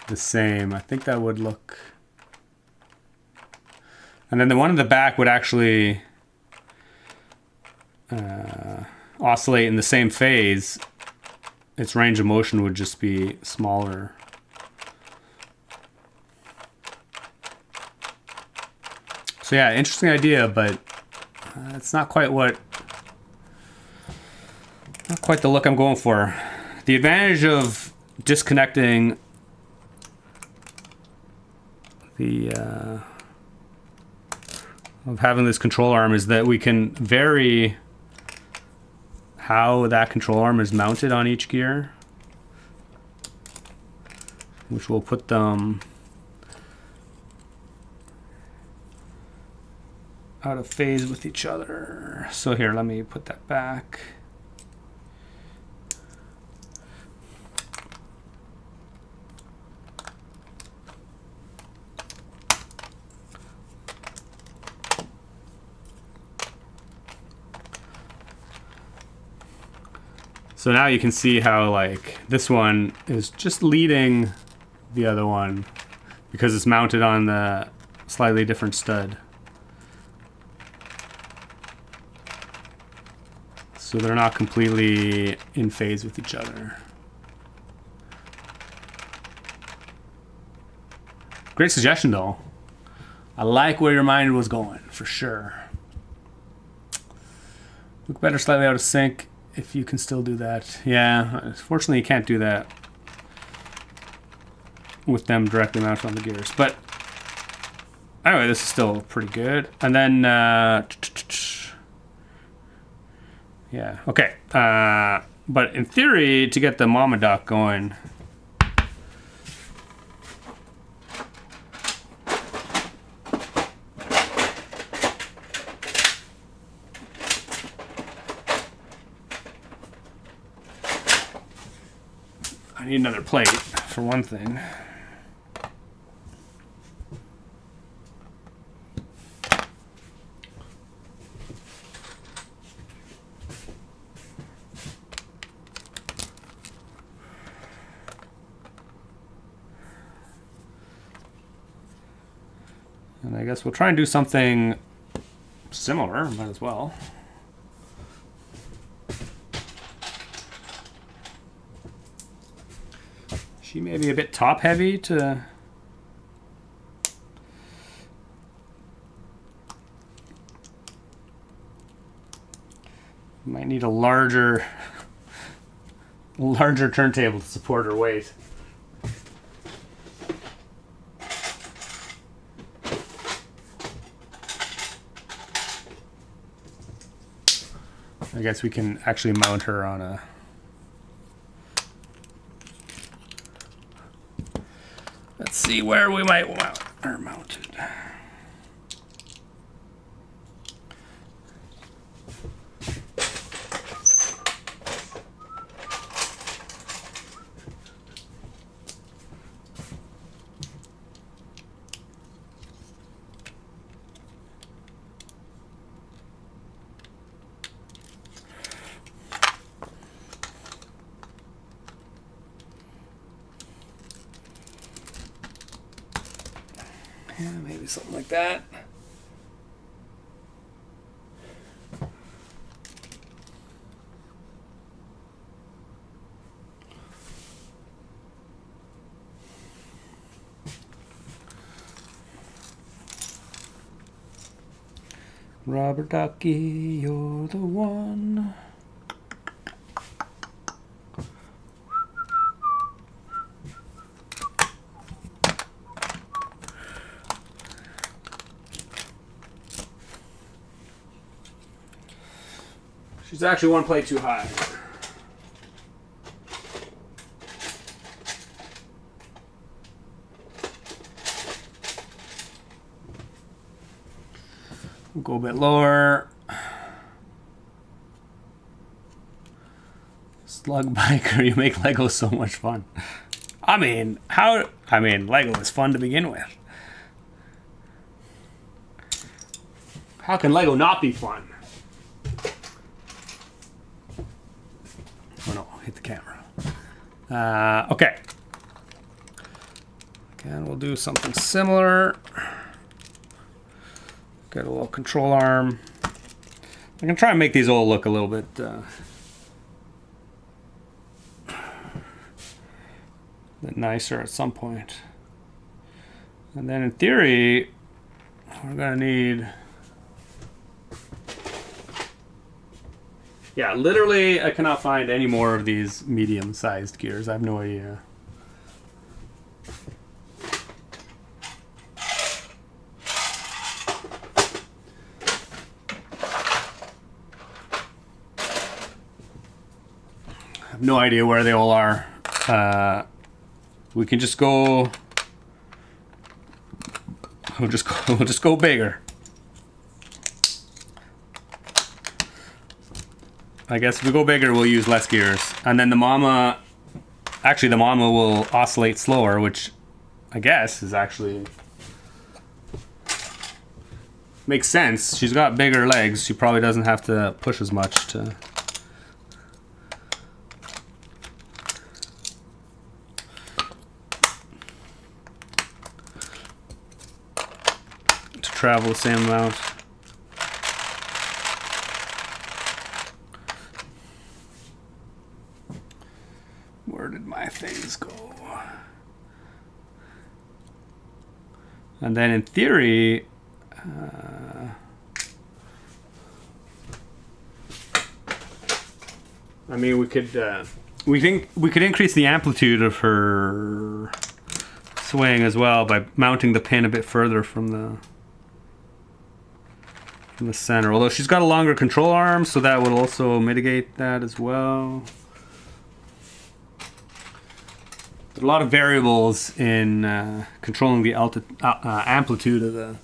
the same. I think that would look... And then the one in the back would actually oscillate in the same phase. Its range of motion would just be smaller. So yeah, interesting idea, but it's not quite not quite the look I'm going for. The advantage of disconnecting the of having this control arm is that we can vary how that control arm is mounted on each gear, which will put them out of phase with each other. So here, let me put that back. So now you can see how like this one is just leading the other one because it's mounted on the slightly different stud. So they're not completely in phase with each other. Great suggestion though. I like where your mind was going, for sure. Look better slightly out of sync. If you can still do that. Yeah, unfortunately you can't do that with them directly mounted on the gears. But anyway, this is still pretty good. And then, yeah, okay. But in theory, to get the mama duck going, I need another plate, for one thing. And I guess we'll try and do something similar, might as well. She may be a bit top heavy to... Might need a larger turntable to support her weight. I guess we can actually mount her on a Let's see where we might mount it. Yeah, maybe something like that. Robert Ducky, you're the one. She's actually one plate too high. We'll go a bit lower. Slug Biker, you make Lego so much fun. Lego is fun to begin with. How can Lego not be fun? Oh no, hit the camera. Okay. Again, we'll do something similar. Get a little control arm. I can try and make these all look a little bit nicer at some point. And then in theory, we're gonna need... Yeah, literally I cannot find any more of these medium-sized gears. I have no idea. I have no idea where they all are. We can just go... We'll just go bigger. I guess if we go bigger, we'll use less gears. And then the mama will oscillate slower, which I guess is actually... makes sense. She's got bigger legs. She probably doesn't have to push as much to... travel the same amount. Where did my things go? And then in theory, I mean, we could increase the amplitude of her swing as well by mounting the pin a bit further from the center. Although she's got a longer control arm, so that would also mitigate that as well. There's a lot of variables in controlling the amplitude of the...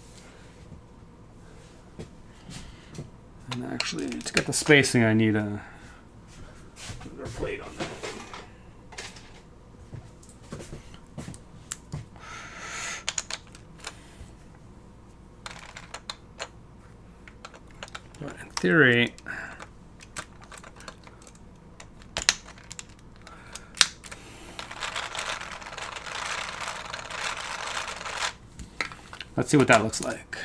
And actually, to get the spacing, I need another plate on that. In theory, let's see what that looks like.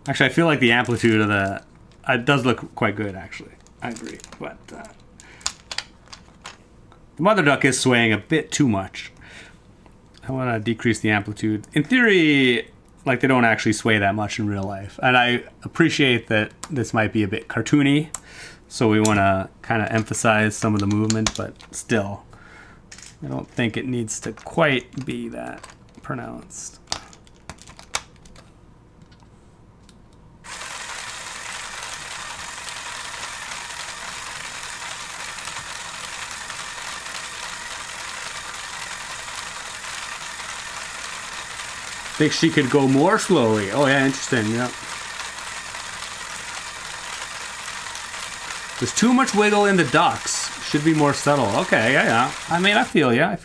Actually, I feel like the amplitude of the... It does look quite good, actually. I agree. But the mother duck is swaying a bit too much. I want to decrease the amplitude. In theory, like, they don't actually sway that much in real life. And I appreciate that this might be a bit cartoony. So we want to kind of emphasize some of the movement, but still, I don't think it needs to quite be that pronounced. Think she could go more slowly. Oh yeah, interesting, yeah. There's too much wiggle in the ducks. Should be more subtle. Okay, yeah. I mean, I feel ya.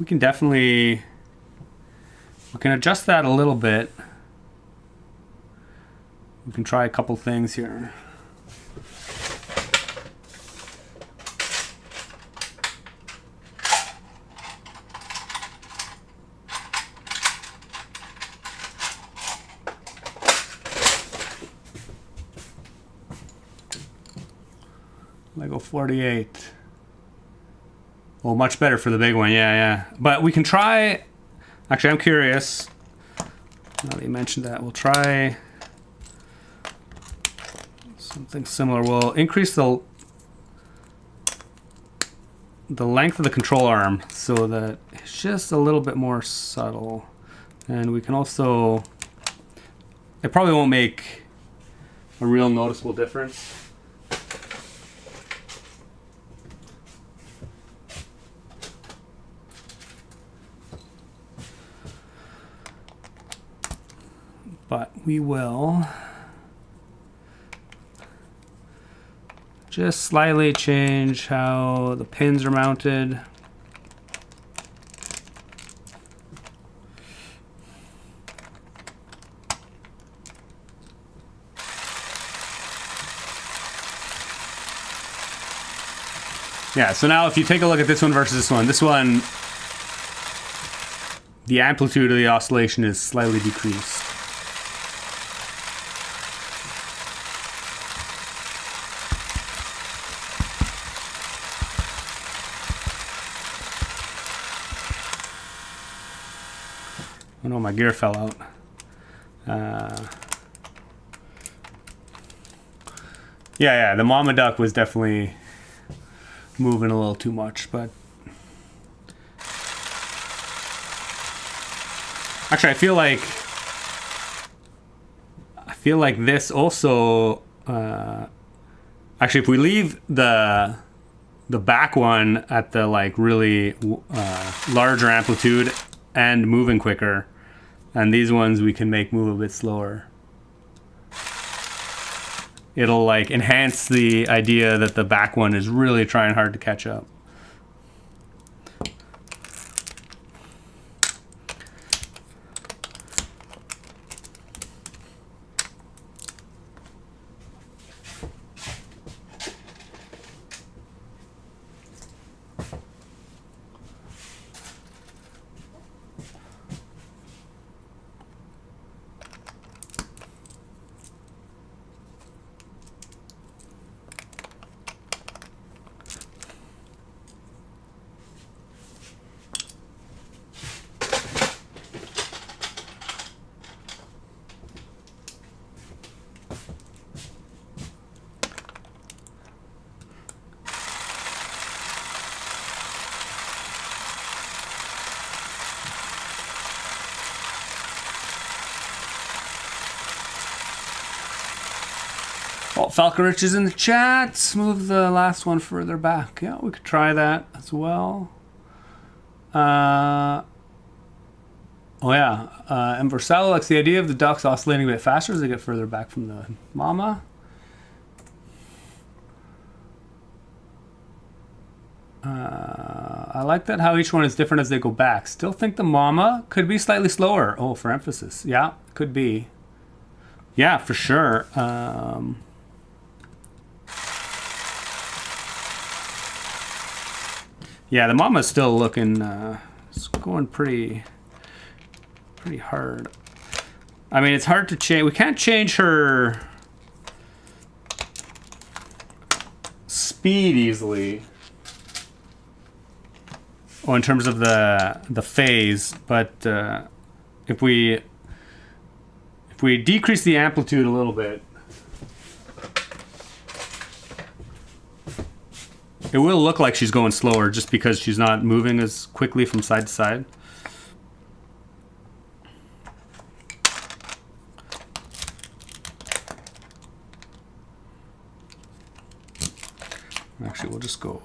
We can definitely... We can adjust that a little bit. We can try a couple things here. Lego 48. Oh, much better for the big one. Yeah. But we can try... Actually, I'm curious. Now that you mentioned that, we'll try something similar. We'll increase the length of the control arm so that it's just a little bit more subtle. And we can also... It probably won't make a real noticeable difference. But we will just slightly change how the pins are mounted. Yeah, so now if you take a look at this one versus this one, the amplitude of the oscillation is slightly decreased. Oh no, my gear fell out. Yeah, the mama duck was definitely moving a little too much, but actually I feel like this also actually if we leave the back one at the like really larger amplitude and moving quicker, and these ones we can make move a bit slower. It'll like enhance the idea that the back one is really trying hard to catch up. Oh, Falconrich is in the chat. Let's move the last one further back. Yeah, we could try that as well. Oh yeah, and Versalo likes the idea of the ducks oscillating a bit faster as they get further back from the mama. I like that how each one is different as they go back. Still think the mama could be slightly slower. Oh, for emphasis. Yeah, could be. Yeah, for sure. Yeah, the mama's still looking, it's going pretty pretty hard. I mean, it's hard to change. We can't change her speed easily. Oh, in terms of the phase, but if we decrease the amplitude a little bit, it will look like she's going slower just because she's not moving as quickly from side to side. Actually, we'll just go.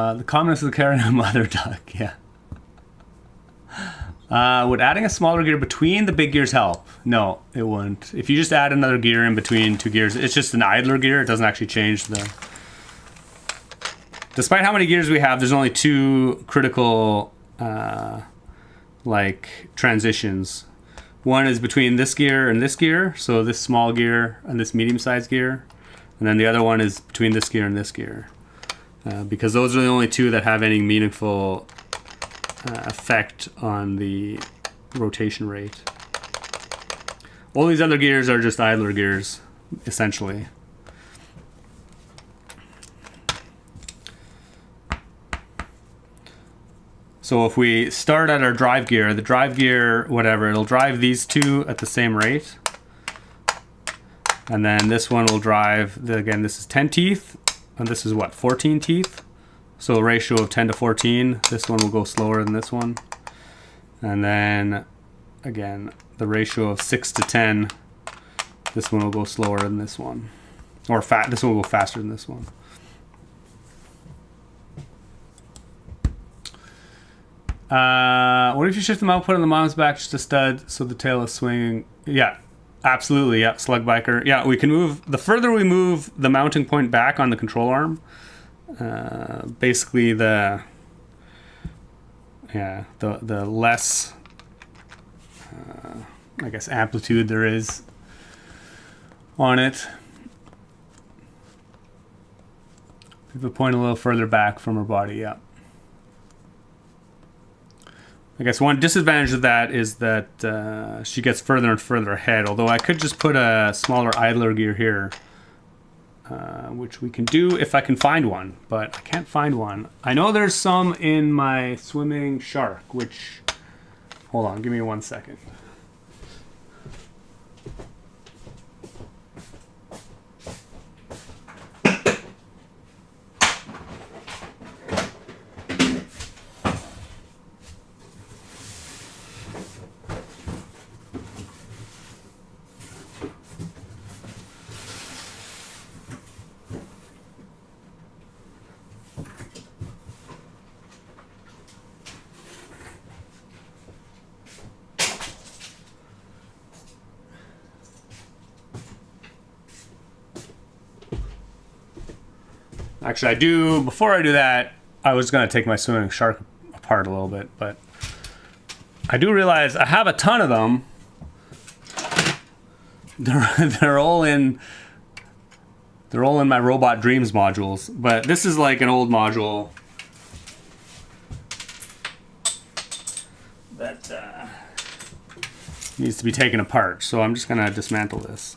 The commonest of the carrying a mother duck, yeah. Would adding a smaller gear between the big gears help? No, it wouldn't. If you just add another gear in between two gears, it's just an idler gear. It doesn't actually change the... Despite how many gears we have, there's only two critical like transitions. One is between this gear and this gear, so this small gear and this medium-sized gear. And then the other one is between this gear and this gear. Because those are the only two that have any meaningful effect on the rotation rate. All these other gears are just idler gears, essentially. So if we start at our drive gear, the drive gear, whatever, it'll drive these two at the same rate. And then this one will drive, again, this is 10 teeth. And this is what, 14 teeth? So a ratio of 10 to 14. This one will go slower than this one. And then, again, the ratio of 6 to 10. This one will go slower than this one. Or this one will go faster than this one. What if you shift the output on the mom's back just a stud so the tail is swinging? Yeah. Absolutely, yeah, slug biker. Yeah, we can move, the further we move the mounting point back on the control arm, basically the less, I guess, amplitude there is on it. Move the point a little further back from her body, yeah. I guess one disadvantage of that is that she gets further and further ahead, although I could just put a smaller idler gear here, which we can do if I can find one, but I can't find one. I know there's some in my swimming shark, which, hold on, give me 1 second. Actually, before I do that, I was going to take my swimming shark apart a little bit, but I do realize I have a ton of them. They're all in my Robot Dreams modules, but this is like an old module that needs to be taken apart, so I'm just going to dismantle this.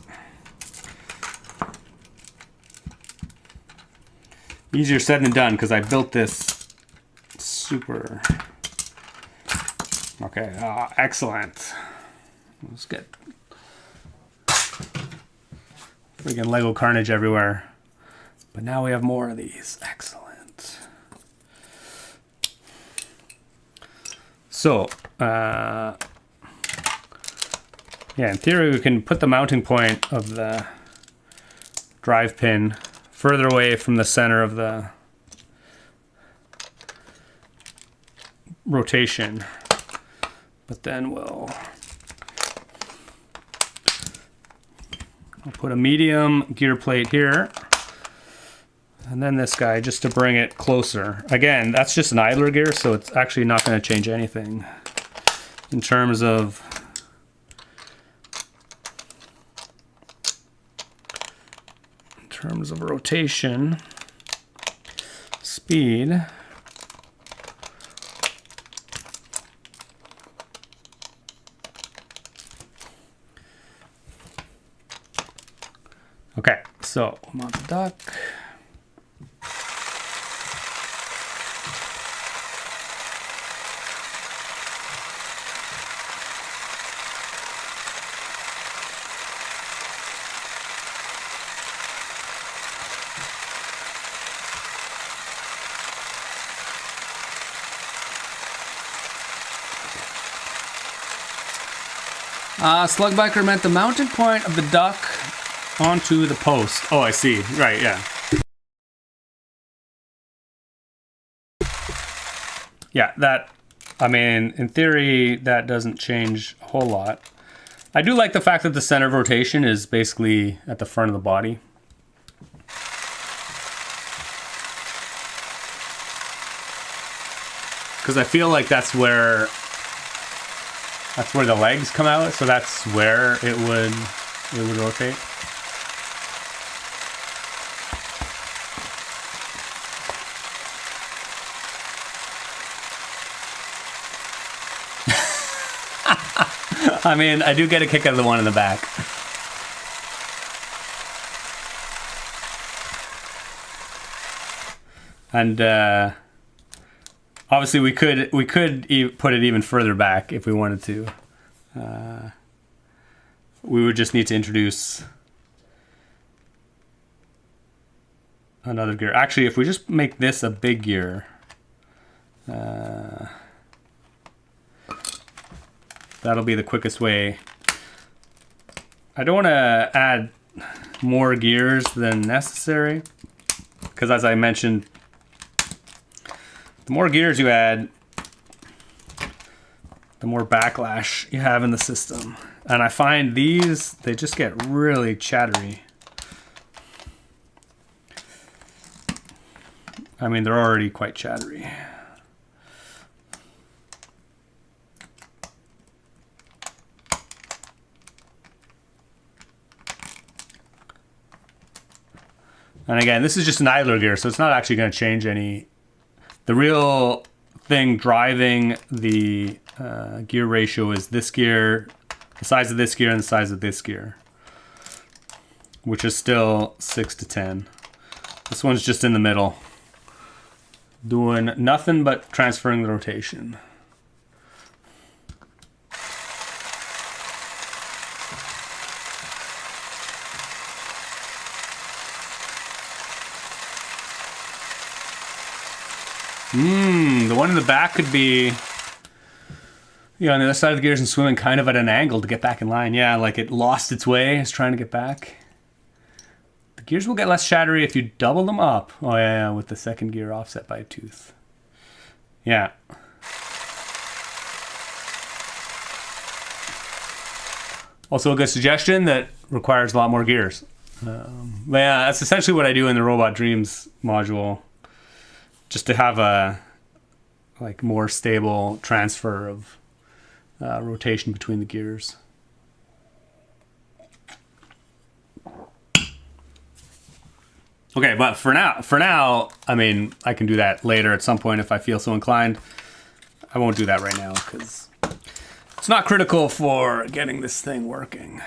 Easier said than done because I built this super. Okay, excellent. Let's get freaking Lego carnage everywhere. But now we have more of these. Excellent. So, yeah, in theory, we can put the mounting point of the drive pin further away from the center of the rotation. But then we'll put a medium gear plate here. And then this guy just to bring it closer. Again, that's just an idler gear, so it's actually not going to change anything in terms of rotation, speed. Okay, so mount the duck. Slugbiker meant the mounting point of the duck onto the post. Oh, I see. Right, yeah. Yeah, that, I mean, in theory, that doesn't change a whole lot. I do like the fact that the center of rotation is basically at the front of the body. Because I feel like that's where the legs come out, so that's where it would rotate. I mean, I do get a kick out of the one in the back. And obviously we could put it even further back if we wanted to. We would just need to introduce another gear. Actually, if we just make this a big gear, that'll be the quickest way. I don't want to add more gears than necessary, because as I mentioned, the more gears you add, the more backlash you have in the system. And I find these, they just get really chattery. I mean, they're already quite chattery. And again, this is just an idler gear, so it's not actually going to change any. The real thing driving the gear ratio is this gear, the size of this gear, and the size of this gear, which is still 6:10. This one's just in the middle, doing nothing but transferring the rotation. The one in the back could be, on the other side of the gears and swimming kind of at an angle to get back in line. Yeah, like it lost its way, it's trying to get back. The gears will get less chattery if you double them up. Oh yeah, with the second gear offset by a tooth. Yeah. Also a good suggestion that requires a lot more gears. But yeah, that's essentially what I do in the Robot Dreams module, just to have a more stable transfer of rotation between the gears. Okay, but for now, I mean, I can do that later at some point if I feel so inclined. I won't do that right now because it's not critical for getting this thing working.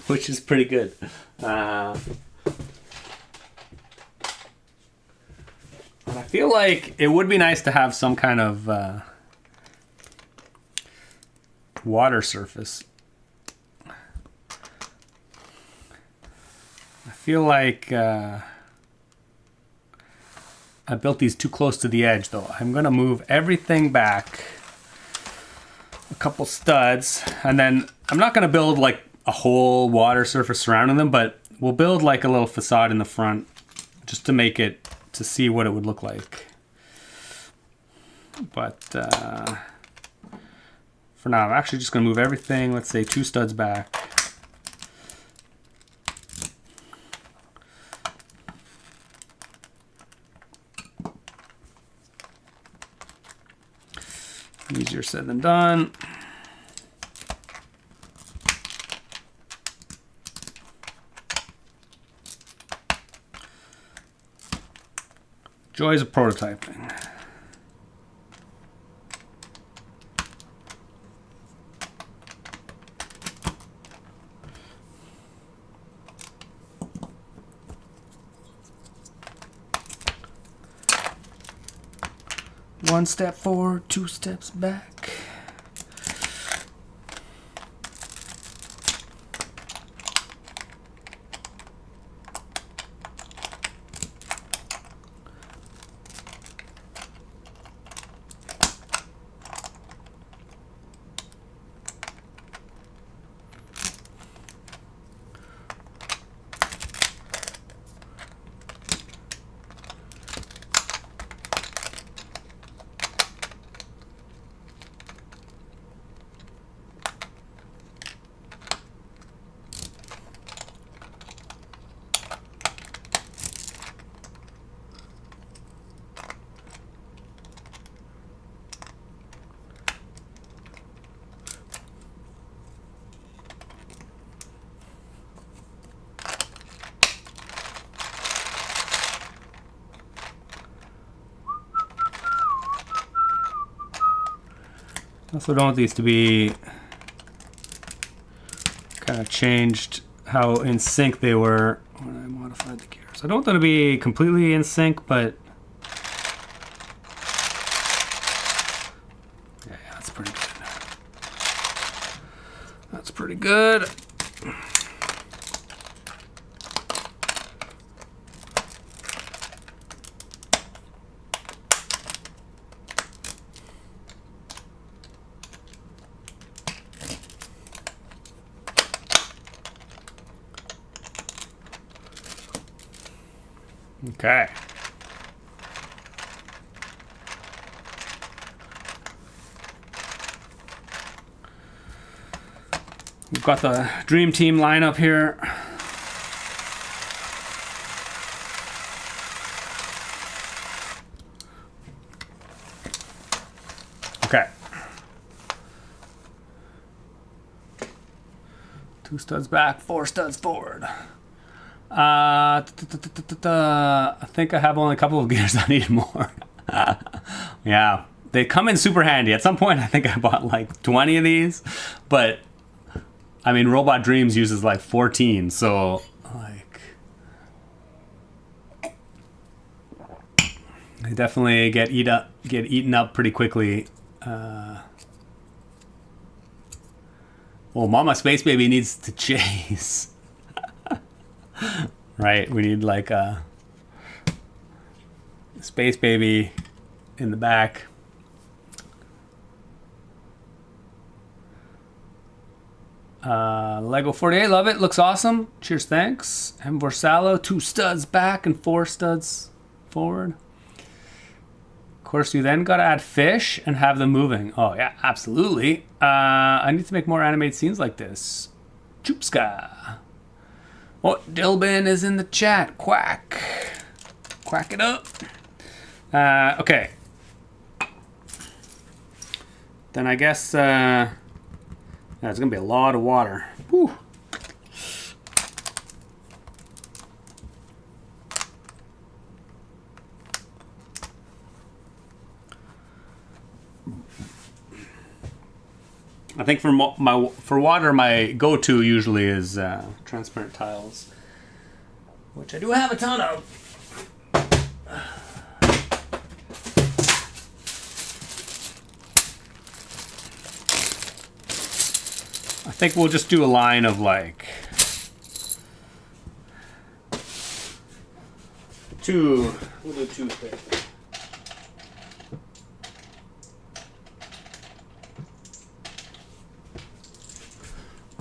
Which is pretty good. And I feel like it would be nice to have some kind of water surface. I feel like I built these too close to the edge, though. I'm going to move everything back a couple studs, and then I'm not going to build like a whole water surface surrounding them, but we'll build like a little facade in the front just to make it, to see what it would look like. But for now, I'm actually just going to move everything, let's say 2 studs back. Easier said than done. Joys of prototyping. One step forward, 2 steps back. Also don't want these to be kind of changed how in sync they were when I modified the gears. I don't want them to be completely in sync, but yeah, that's pretty good. That's pretty good. Okay. We've got the Dream Team lineup here. Okay. 2 studs back, 4 studs forward. I think I have only a couple of gears. I need more. Yeah, they come in super handy. At some point, I think I bought like 20 of these, but I mean, Robot Dreams uses like 14, so like they definitely get eaten up pretty quickly. Well, Mama Space Baby needs to chase. Right, we need like a Space Baby in the back. Lego 48, love it, looks awesome. Cheers, thanks. And Vorsalo, 2 studs back and 4 studs forward. Of course, you then gotta add fish and have them moving. Oh yeah, absolutely. I need to make more animated scenes like this. Choopska. Oh, Dilbin is in the chat. Quack. Quack it up. Okay. Then I guess yeah, it's gonna be a lot of water. Whew. I think for water, my go-to usually is transparent tiles, which I do have a ton of. I think we'll just do a line of like two. We'll do 2 thick.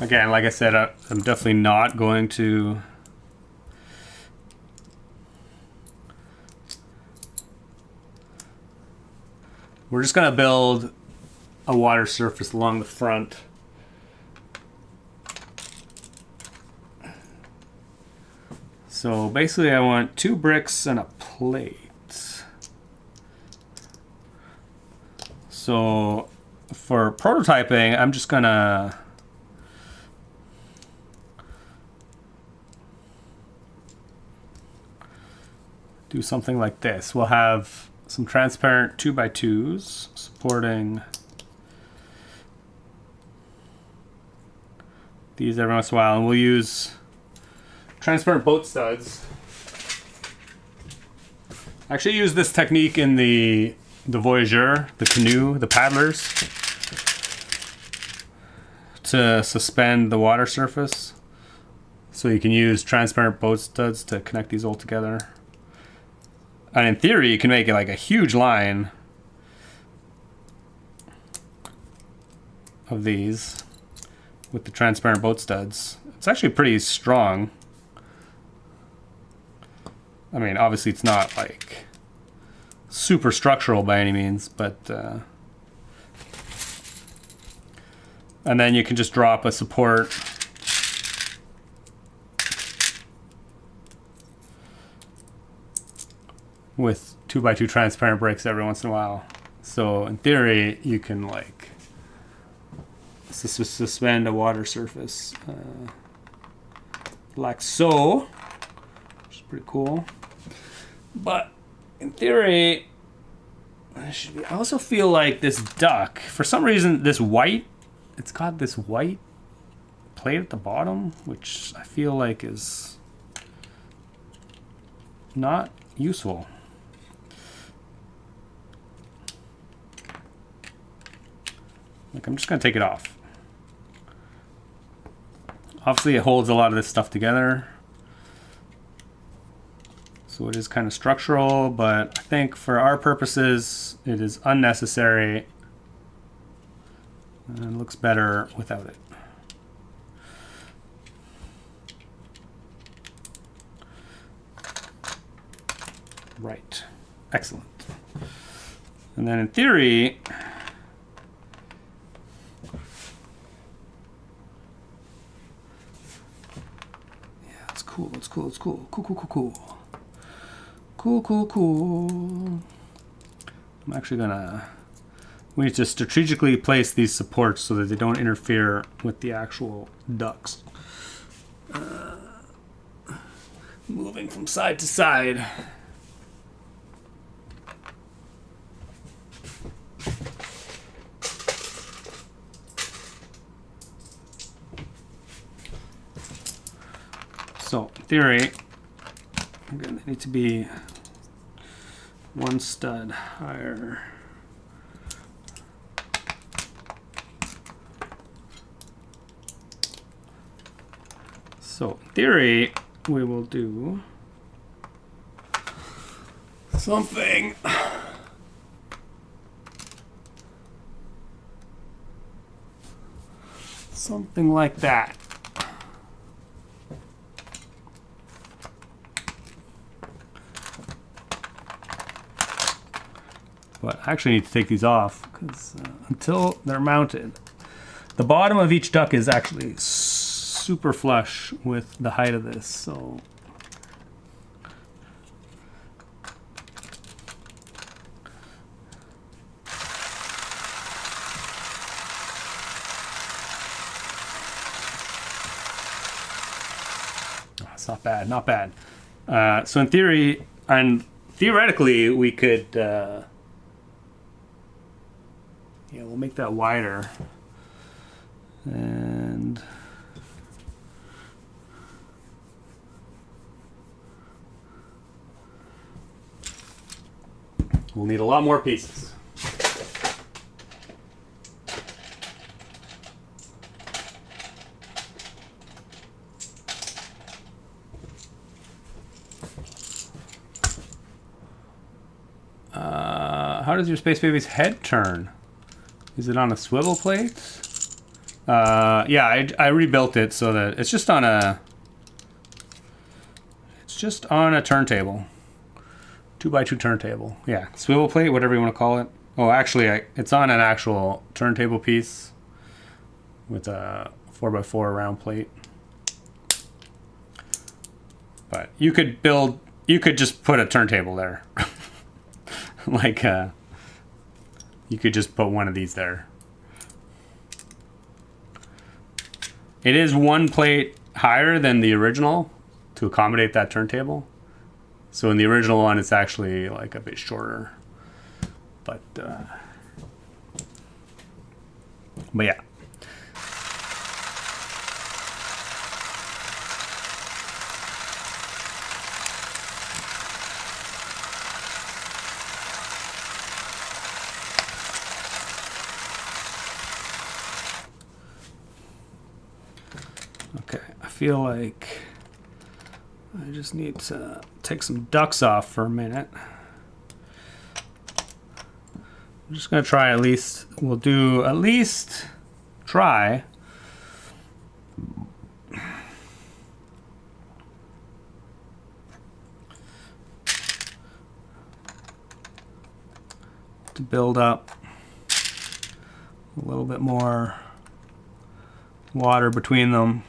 Again, like I said, I'm definitely not going to we're just going to build a water surface along the front. So basically I want 2 bricks and a plate. So for prototyping, I'm just gonna do something like this. We'll have some transparent 2x2s supporting these every once in a while, and we'll use transparent boat studs. I actually use this technique in the Voyageur, the canoe, the paddlers, to suspend the water surface. So you can use transparent boat studs to connect these all together. And in theory, you can make it like a huge line of these with the transparent boat studs. It's actually pretty strong. I mean, obviously it's not like super structural by any means, but and then you can just drop a support with 2x2 transparent bricks every once in a while. So in theory, you can like suspend a water surface like so, which is pretty cool. But in theory, I also feel like this duck, for some reason, it's got this white plate at the bottom, which I feel like is not useful. Like, I'm just gonna take it off. Obviously, it holds a lot of this stuff together. So it is kind of structural, but I think for our purposes, it is unnecessary and looks better without it. Right. Excellent. And then in theory, yeah, it's cool. It's cool. It's cool. Cool, cool, cool, cool. Cool, cool, cool. I'm actually gonna, we need to strategically place these supports so that they don't interfere with the actual ducks. Moving from side to side. So, in theory, again, they need to be 1 stud higher. So, in theory, we will do something like that. But I actually need to take these off because until they're mounted, the bottom of each duck is actually super flush with the height of this. So it's not bad, not bad. So in theory, and theoretically, we could. Yeah, we'll make that wider. And we'll need a lot more pieces. How does your Space Baby's head turn? Is it on a swivel plate? Yeah, I rebuilt it so that it's just on a turntable. 2x2 turntable. Yeah, swivel plate, whatever you want to call it. Oh, actually, it's on an actual turntable piece with a 4x4 round plate. But you could just put a turntable there. Like, you could just put one of these there. It is one plate higher than the original to accommodate that turntable. So in the original one, it's actually like a bit shorter. But yeah. Okay, I feel like I just need to take some ducks off for a minute. I'm just gonna try we'll do at least try to build up a little bit more water between them.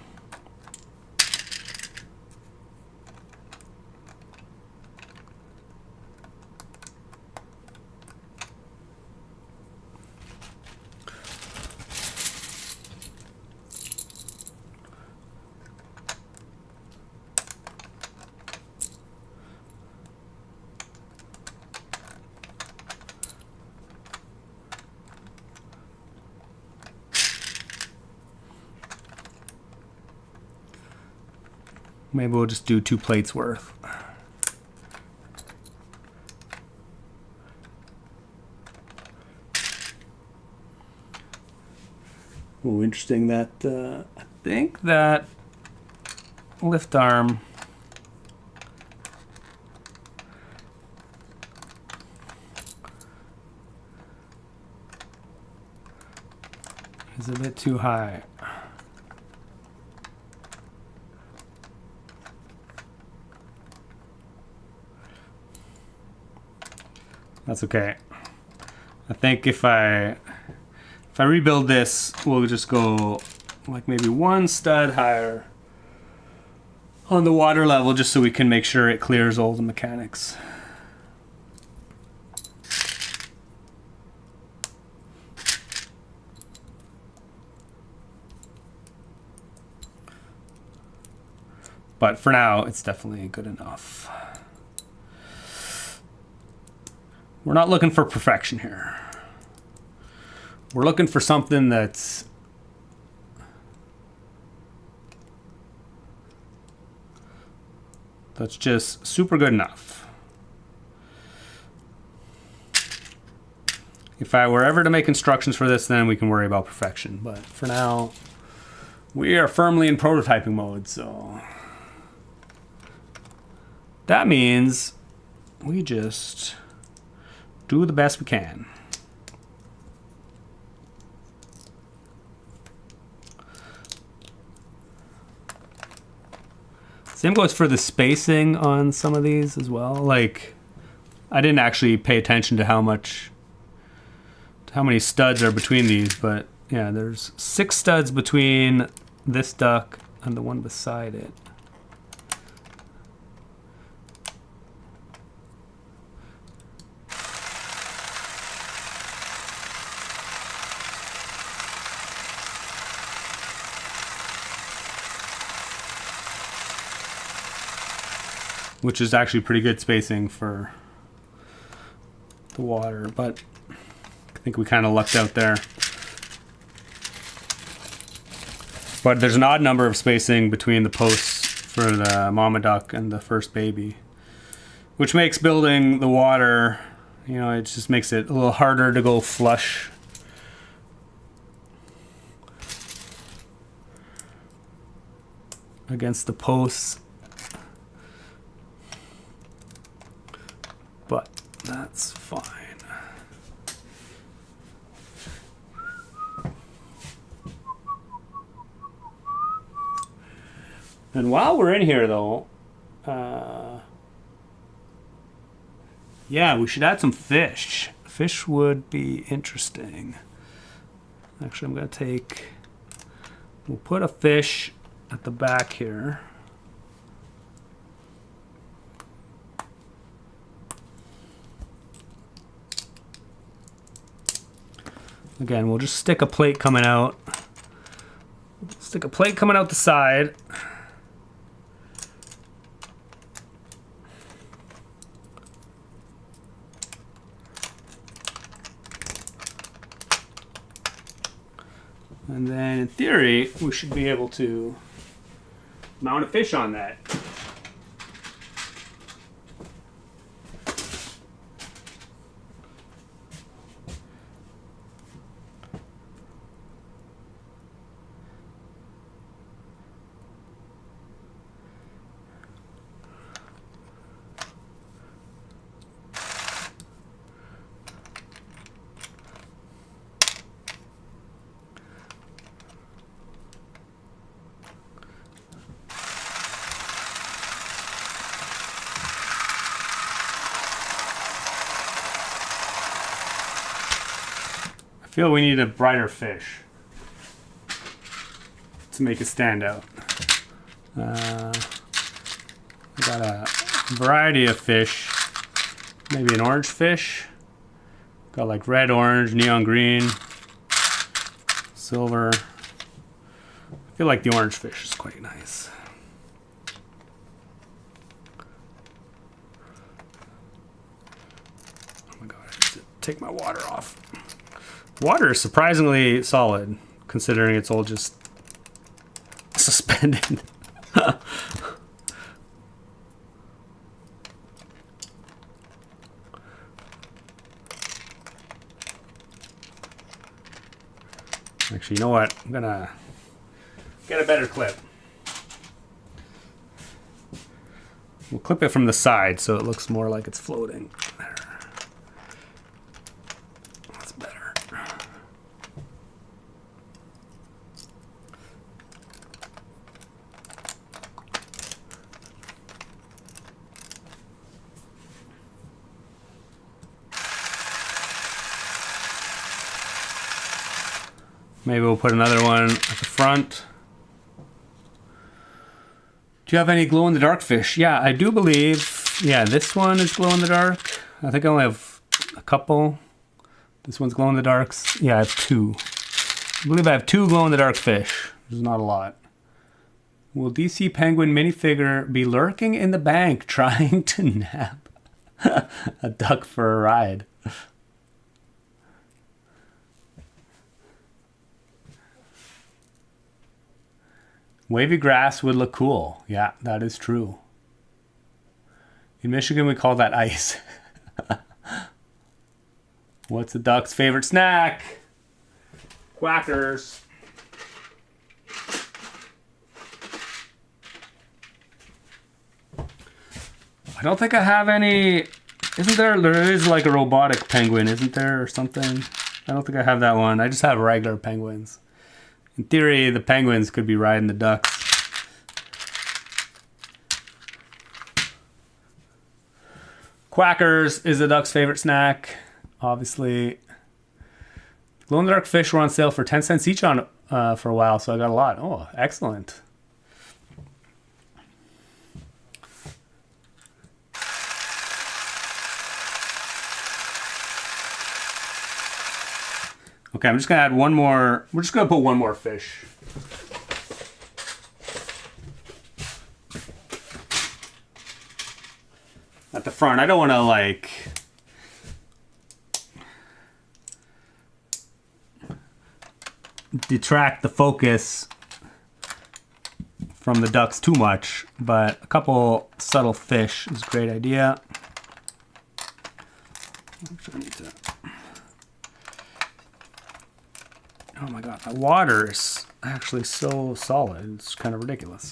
Maybe we'll just do 2 plates worth. Oh, interesting that I think that lift arm is a bit too high. That's okay. I think if I rebuild this, we'll just go like maybe 1 stud higher on the water level just so we can make sure it clears all the mechanics. But for now, it's definitely good enough. We're not looking for perfection here. We're looking for something that's just super good enough. If I were ever to make instructions for this, then we can worry about perfection. But for now, we are firmly in prototyping mode, so that means we just do the best we can. Same goes for the spacing on some of these as well. Like, I didn't actually pay attention to how many studs are between these, but yeah, there's 6 studs between this duck and the one beside it. Which is actually pretty good spacing for the water, but I think we kind of lucked out there. But there's an odd number of spacing between the posts for the mama duck and the first baby, which makes building the water, you know, it just makes it a little harder to go flush. Against the posts. But that's fine. And while we're in here, though, yeah, we should add some fish. Fish would be interesting. Actually, I'm going to take... We'll put a fish at the back here. Again, we'll just stick a plate coming out. Stick a plate coming out the side. And then in theory, we should be able to mount a fish on that. I feel we need a brighter fish to make it stand out. I got a variety of fish. Maybe an orange fish. Got like red, orange, neon green, silver. I feel like the orange fish is quite nice. Oh my god, I have to take my water off. Water is surprisingly solid, considering it's all just suspended. Actually, you know what? I'm gonna get a better clip. We'll clip it from the side so it looks more like it's floating. There. That's better. Maybe we'll put another one at the front. Do you have any glow-in-the-dark fish? Yeah, I do believe. Yeah, this one is glow-in-the-dark. I think I only have a couple. This one's glow-in-the-darks. Yeah, I have two. I believe I have two glow-in-the-dark fish. There's not a lot. Will DC Penguin minifigure be lurking in the bank trying to nab a duck for a ride? Wavy grass would look cool. Yeah, that is true. In Michigan, we call that ice. What's the duck's favorite snack? Quackers. I don't think I have any... Isn't there is like a robotic penguin, isn't there, or something? I don't think I have that one. I just have regular penguins. In theory, the penguins could be riding the ducks. Quackers is the duck's favorite snack, obviously. Glow-in-the-dark fish were on sale for 10 cents each on for a while, so I got a lot. Oh, excellent. Okay, I'm just gonna add one more. We're just gonna put one more fish. At the front. I don't want to like detract the focus from the ducks too much, but a couple subtle fish is a great idea. Actually, I need to... Oh my god, the water is actually so solid. It's kind of ridiculous.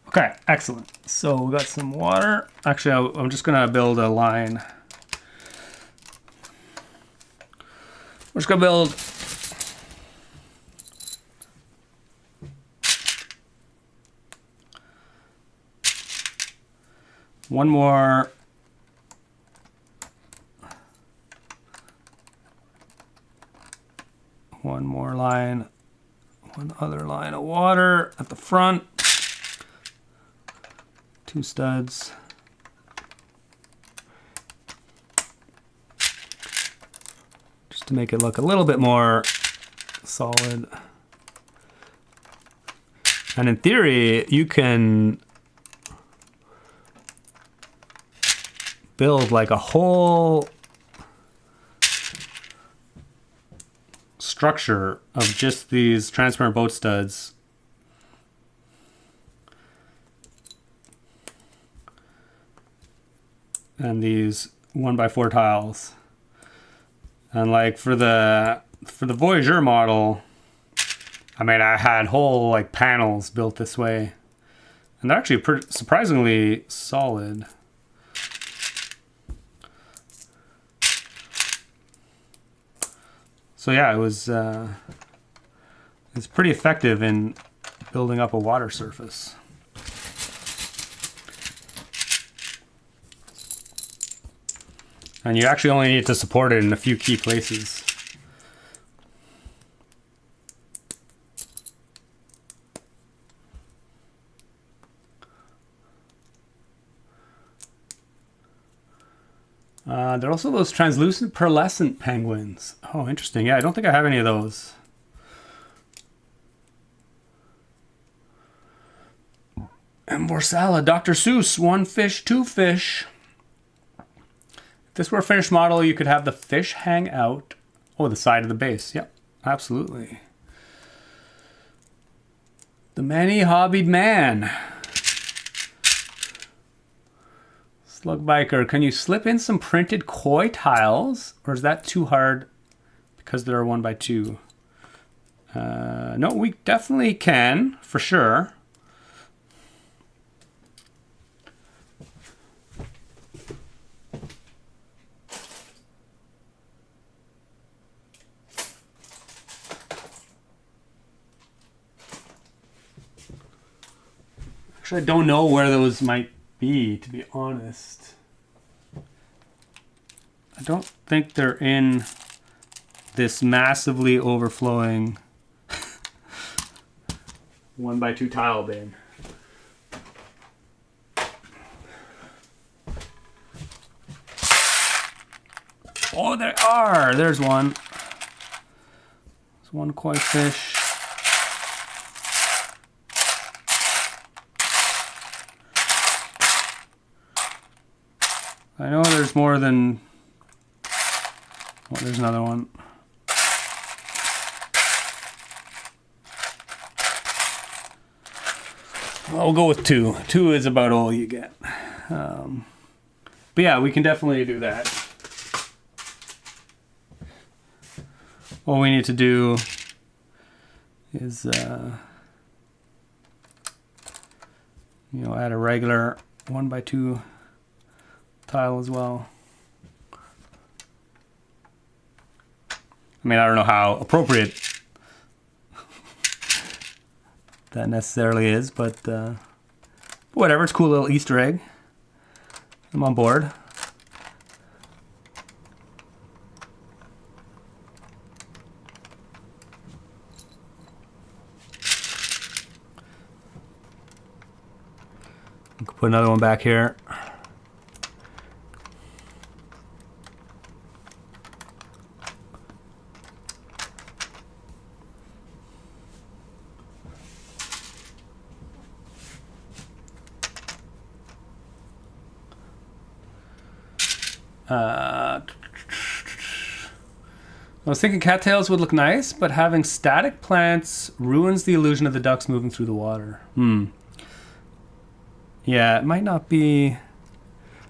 Okay, excellent. So we got some water. Actually, I'm just gonna build a line We're just gonna build one more line, one other line of water at the front, 2 studs. Just to make it look a little bit more solid. And in theory, you can build like a whole structure of just these transparent boat studs. And these 1x4 tiles. And like for the Voyageur model, I mean, I had whole like panels built this way, and they're actually surprisingly solid. So yeah, it was it's pretty effective in building up a water surface. And you actually only need to support it in a few key places. There are also those translucent pearlescent penguins. Oh, interesting. Yeah, I don't think I have any of those. And Borsala, Dr. Seuss, 1 fish, 2 fish. If this were a finished model, you could have the fish hang out. Oh, the side of the base. Yep, absolutely. The many-hobbied man. Slug Biker, can you slip in some printed koi tiles? Or is that too hard because they're 1x2? No, we definitely can, for sure. Actually, I don't know where those might be, to be honest. I don't think they're in this massively overflowing 1x2 tile bin. Oh, there are! There's one. There's one koi fish. I know there's more than... Oh, there's another one. I'll go with 2. 2 is about all you get. But yeah, we can definitely do that. All we need to do is, add a regular 1x2 tile as well. I mean, I don't know how appropriate that necessarily is, but whatever. It's a cool little Easter egg. I'm on board. We can put another one back here. I was thinking cattails would look nice, but having static plants ruins the illusion of the ducks moving through the water. Yeah, it might not be...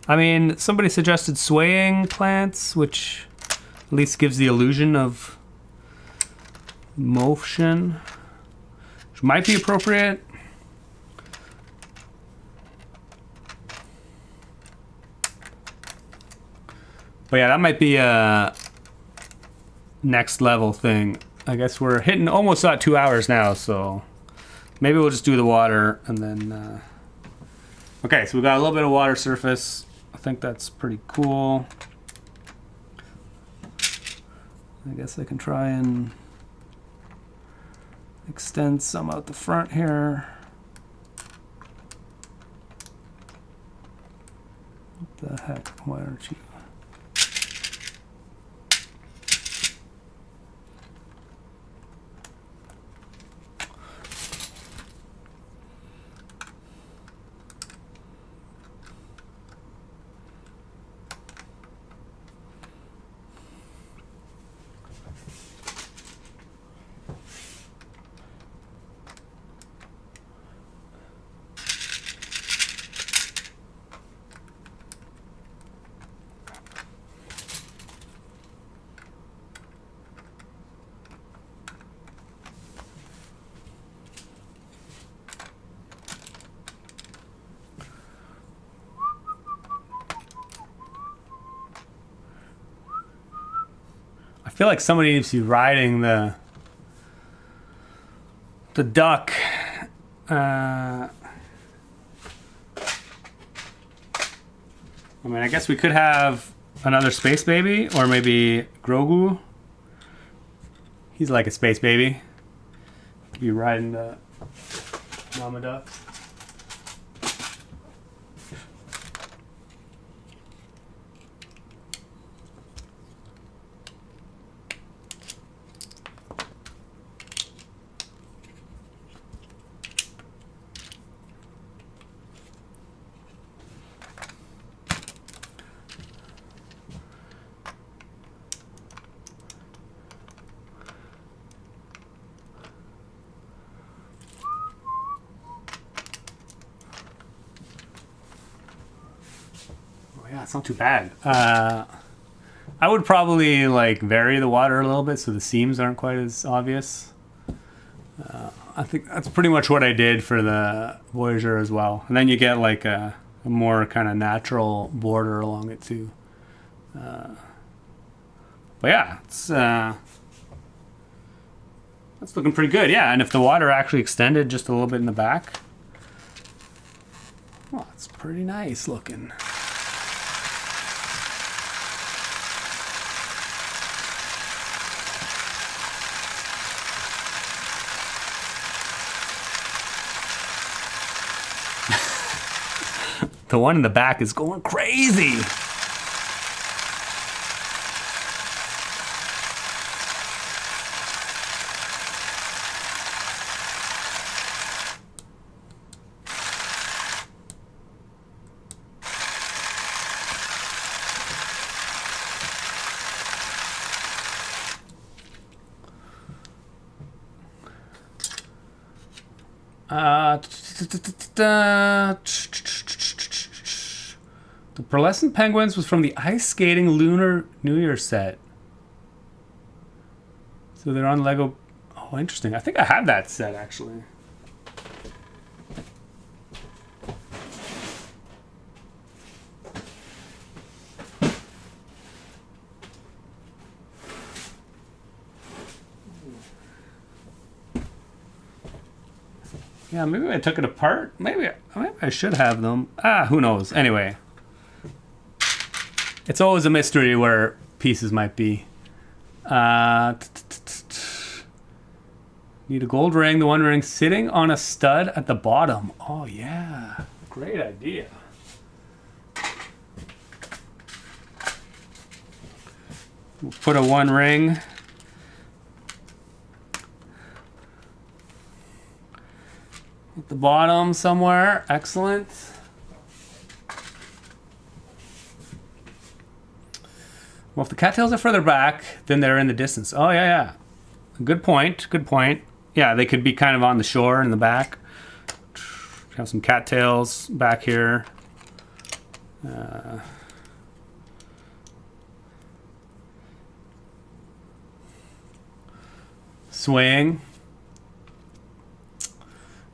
I mean, somebody suggested swaying plants, which at least gives the illusion of motion, which might be appropriate. But yeah, that might be next level thing. I guess we're hitting almost at 2 hours now, so maybe we'll just do the water and then... Okay, so we got a little bit of water surface. I think that's pretty cool. I guess I can try and extend some out the front here. What the heck? Why aren't you? I feel like somebody needs to be riding the duck. I mean, I guess we could have another space baby, or maybe Grogu. He's like a space baby. Be riding the mama duck. Yeah, it's not too bad. I would probably like vary the water a little bit so the seams aren't quite as obvious. I think that's pretty much what I did for the Voyager as well. And then you get like a more kind of natural border along it too. But yeah, it's that's looking pretty good. Yeah, and if the water actually extended just a little bit in the back, well, it's pretty nice looking. The one in the back is going crazy. The Pearlescent Penguins was from the Ice Skating Lunar New Year set. So they're on Lego. Oh, interesting. I think I have that set actually. Yeah, maybe I took it apart. Maybe I should have them. Who knows? Anyway. It's always a mystery where pieces might be. Need a gold ring. The one ring sitting on a stud at the bottom. Oh, yeah. Great idea. We'll put a one ring. At the bottom somewhere. Excellent. Well, if the cattails are further back, then they're in the distance. Oh, yeah. Good point. Good point. Yeah, they could be kind of on the shore in the back. Have some cattails back here. Swaying.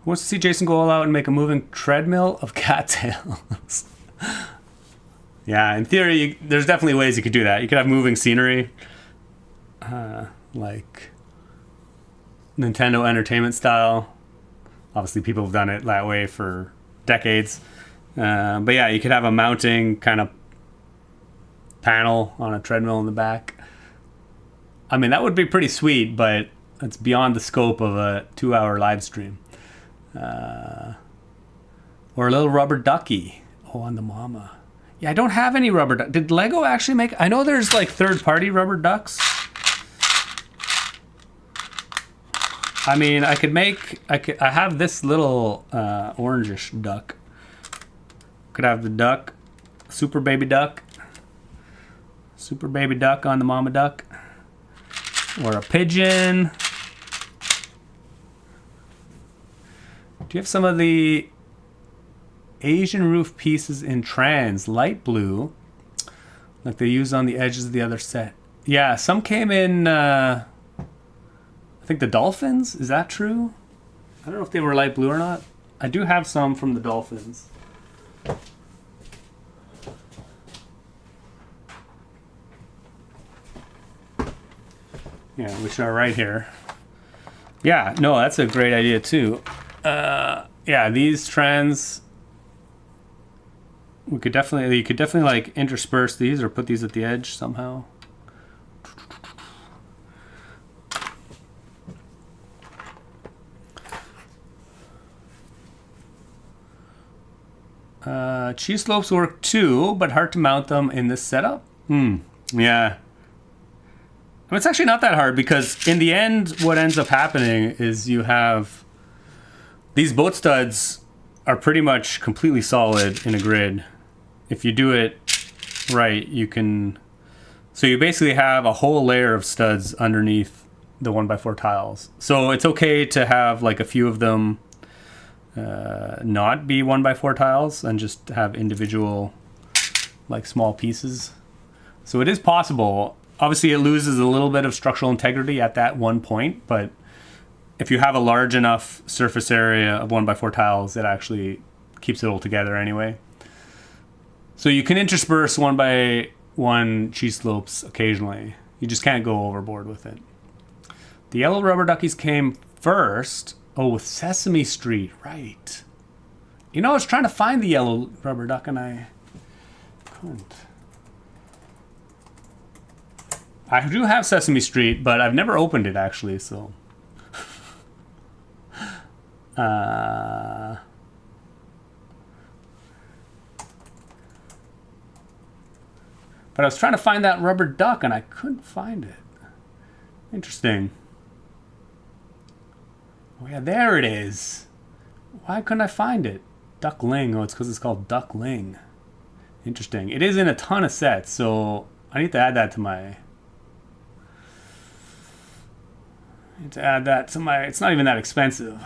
Who wants to see Jason go all out and make a moving treadmill of cattails? Yeah, in theory, there's definitely ways you could do that. You could have moving scenery. like Nintendo Entertainment style. Obviously, people have done it that way for decades. But yeah, you could have a mounting kind of panel on a treadmill in the back. I mean, that would be pretty sweet, but it's beyond the scope of a 2-hour live stream. Or a little rubber ducky. Oh, on the mama. Yeah, I don't have any rubber duck. Did Lego actually make... I know there's like third-party rubber ducks. I mean, I could make... I have this little orangish duck. Could have the duck. Super baby duck. Super baby duck on the mama duck. Or a pigeon. Do you have some of the Asian roof pieces in trans, light blue, like they use on the edges of the other set? Yeah, some came in, I think the Dolphins. Is that true? I don't know if they were light blue or not. I do have some from the Dolphins. Yeah, which are right here. Yeah, no, that's a great idea too. Yeah, these trends, you could definitely like intersperse these or put these at the edge somehow. Cheese slopes work too, but hard to mount them in this setup. Yeah. It's actually not that hard because in the end, what ends up happening is you have these boat studs are pretty much completely solid in a grid. If you do it right, you can... So you basically have a whole layer of studs underneath the 1x4 tiles. So it's okay to have like a few of them not be 1x4 tiles and just have individual like small pieces. So it is possible. Obviously, it loses a little bit of structural integrity at that one point, but if you have a large enough surface area of 1x4 tiles, it actually keeps it all together anyway. So you can intersperse 1x1 cheese slopes occasionally. You just can't go overboard with it. The yellow rubber duckies came first. Oh, with Sesame Street, right. You know, I was trying to find the yellow rubber duck and I couldn't. I do have Sesame Street, but I've never opened it actually, so. But I was trying to find that rubber duck and I couldn't find it. Interesting. Oh yeah, there it is. Why couldn't I find it? Duckling. Oh, it's because it's called Duckling. Interesting. It is in a ton of sets, so I need to add that to my... It's not even that expensive.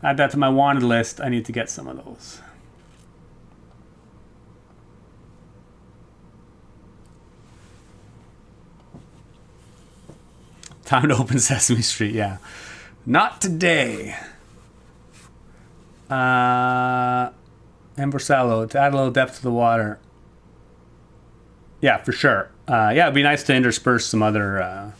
Add that to my wanted list. I need to get some of those. Time to open Sesame Street, yeah. Not today. Embersallo, to add a little depth to the water. Yeah, for sure. Yeah, it'd be nice to intersperse some other...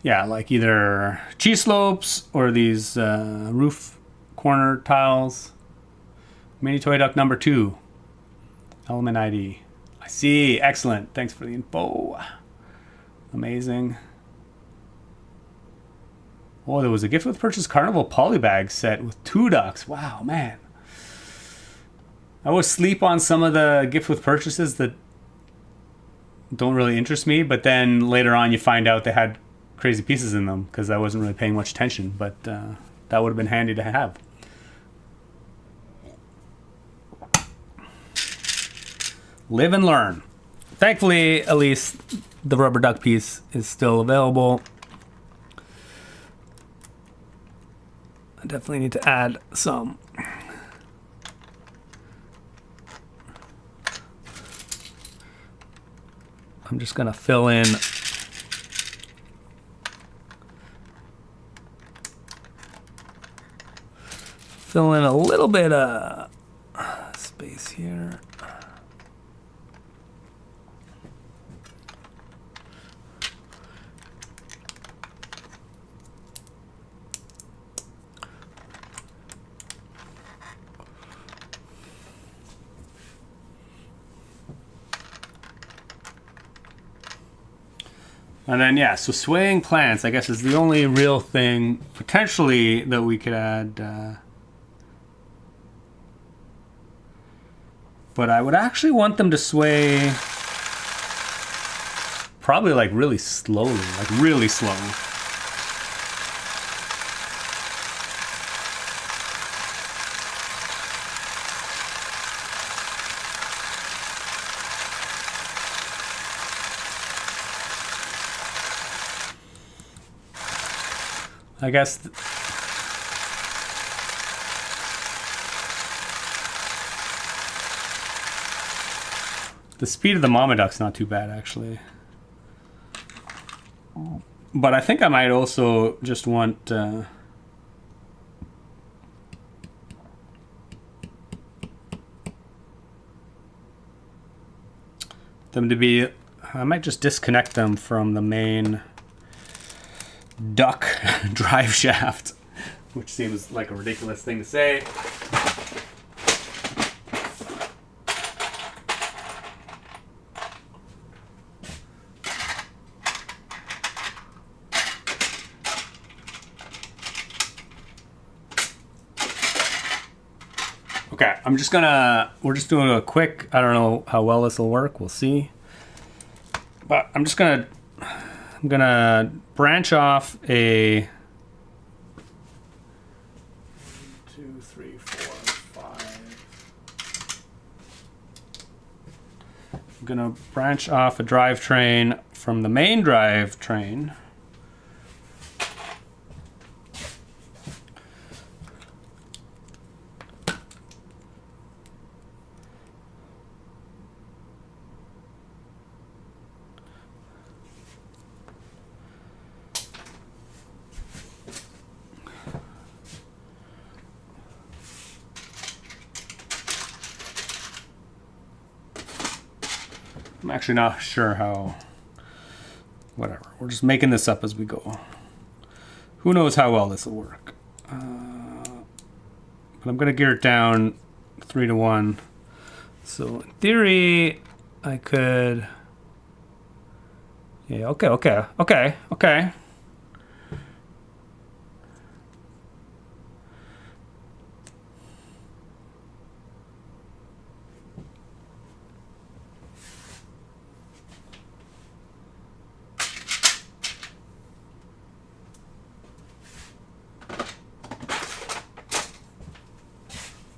yeah, like either cheese slopes or these roof corner tiles. Mini toy duck number 2. Element ID. I see. Excellent. Thanks for the info. Amazing. Oh, there was a gift with purchase Carnival polybag set with 2 ducks. Wow, man. I always sleep on some of the gift with purchases that don't really interest me, but then later on you find out they had crazy pieces in them because I wasn't really paying much attention, but that would have been handy to have. Live and learn. Thankfully, at least the rubber duck piece is still available. I definitely need to add some. I'm just gonna fill in a little bit of space here. And then, yeah, so swaying plants, I guess, is the only real thing, potentially, that we could add. But I would actually want them to sway probably like really slowly, like really slow. I guess the speed of the Marmoduck's not too bad, actually. But I think I might also just want them to be... I might just disconnect them from the main duck drive shaft, which seems like a ridiculous thing to say. Okay, we're just doing a quick, I don't know how well this will work, we'll see. But I'm gonna branch off a 1, 2, 3, 4, 5. I'm gonna branch off a drivetrain from the main drivetrain. I'm actually not sure how, whatever. We're just making this up as we go. Who knows how well this will work. But I'm going to gear it down 3-to-1. So in theory, I could... Yeah, okay.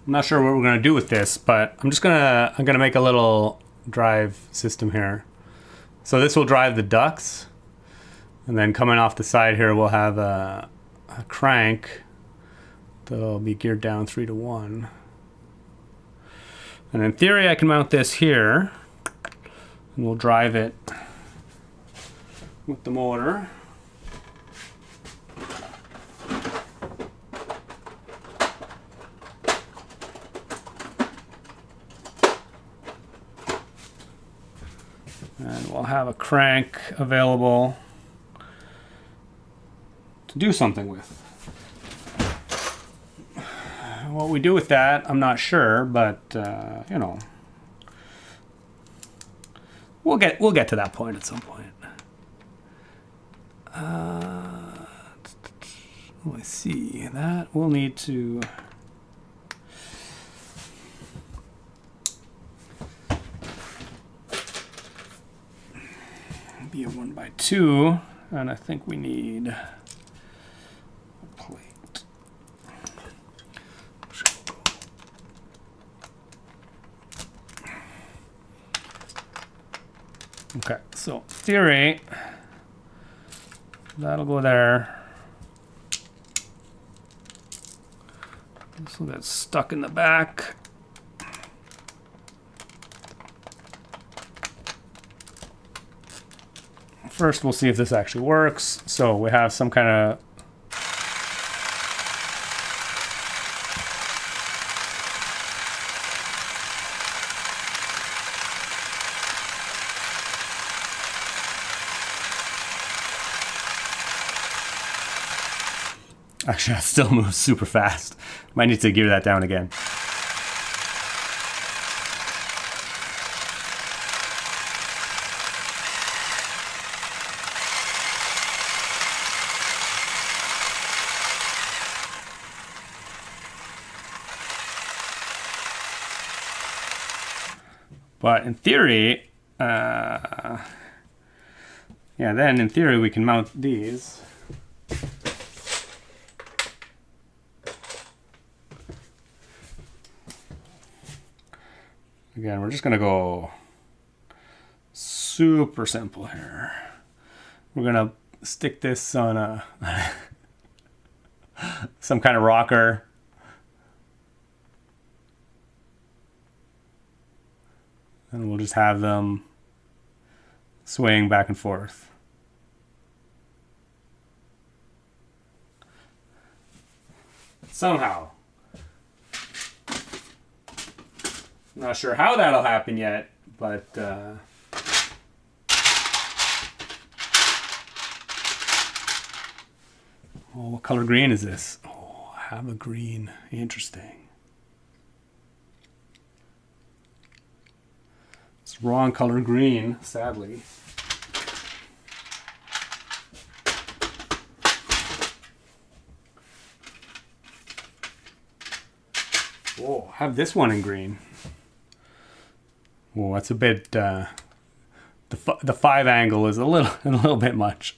I'm not sure what we're gonna do with this, but I'm gonna make a little drive system here. So this will drive the ducts, and then coming off the side here, we'll have a crank that'll be geared down 3-to-1. And in theory, I can mount this here, and we'll drive it with the motor. And we'll have a crank available to do something with. What we do with that, I'm not sure, but you know, we'll get to that point at some point. Let's see. That we'll need to. Be a 1x2, and I think we need a plate. Okay, so theory, that'll go there. So that's stuck in the back. First, we'll see if this actually works. So we have some kind of... Actually, that still moves super fast. Might need to gear that down again. But in theory, then in theory we can mount these. Again, we're just gonna go super simple here. We're gonna stick this on a some kind of rocker. And we'll just have them swaying back and forth. Somehow. Not sure how that'll happen yet, but oh, what color green is this? Oh, I have a green. Interesting. It's wrong color green, sadly. Whoa, I have this one in green. Whoa, that's a bit. The 5 angle is a little bit much.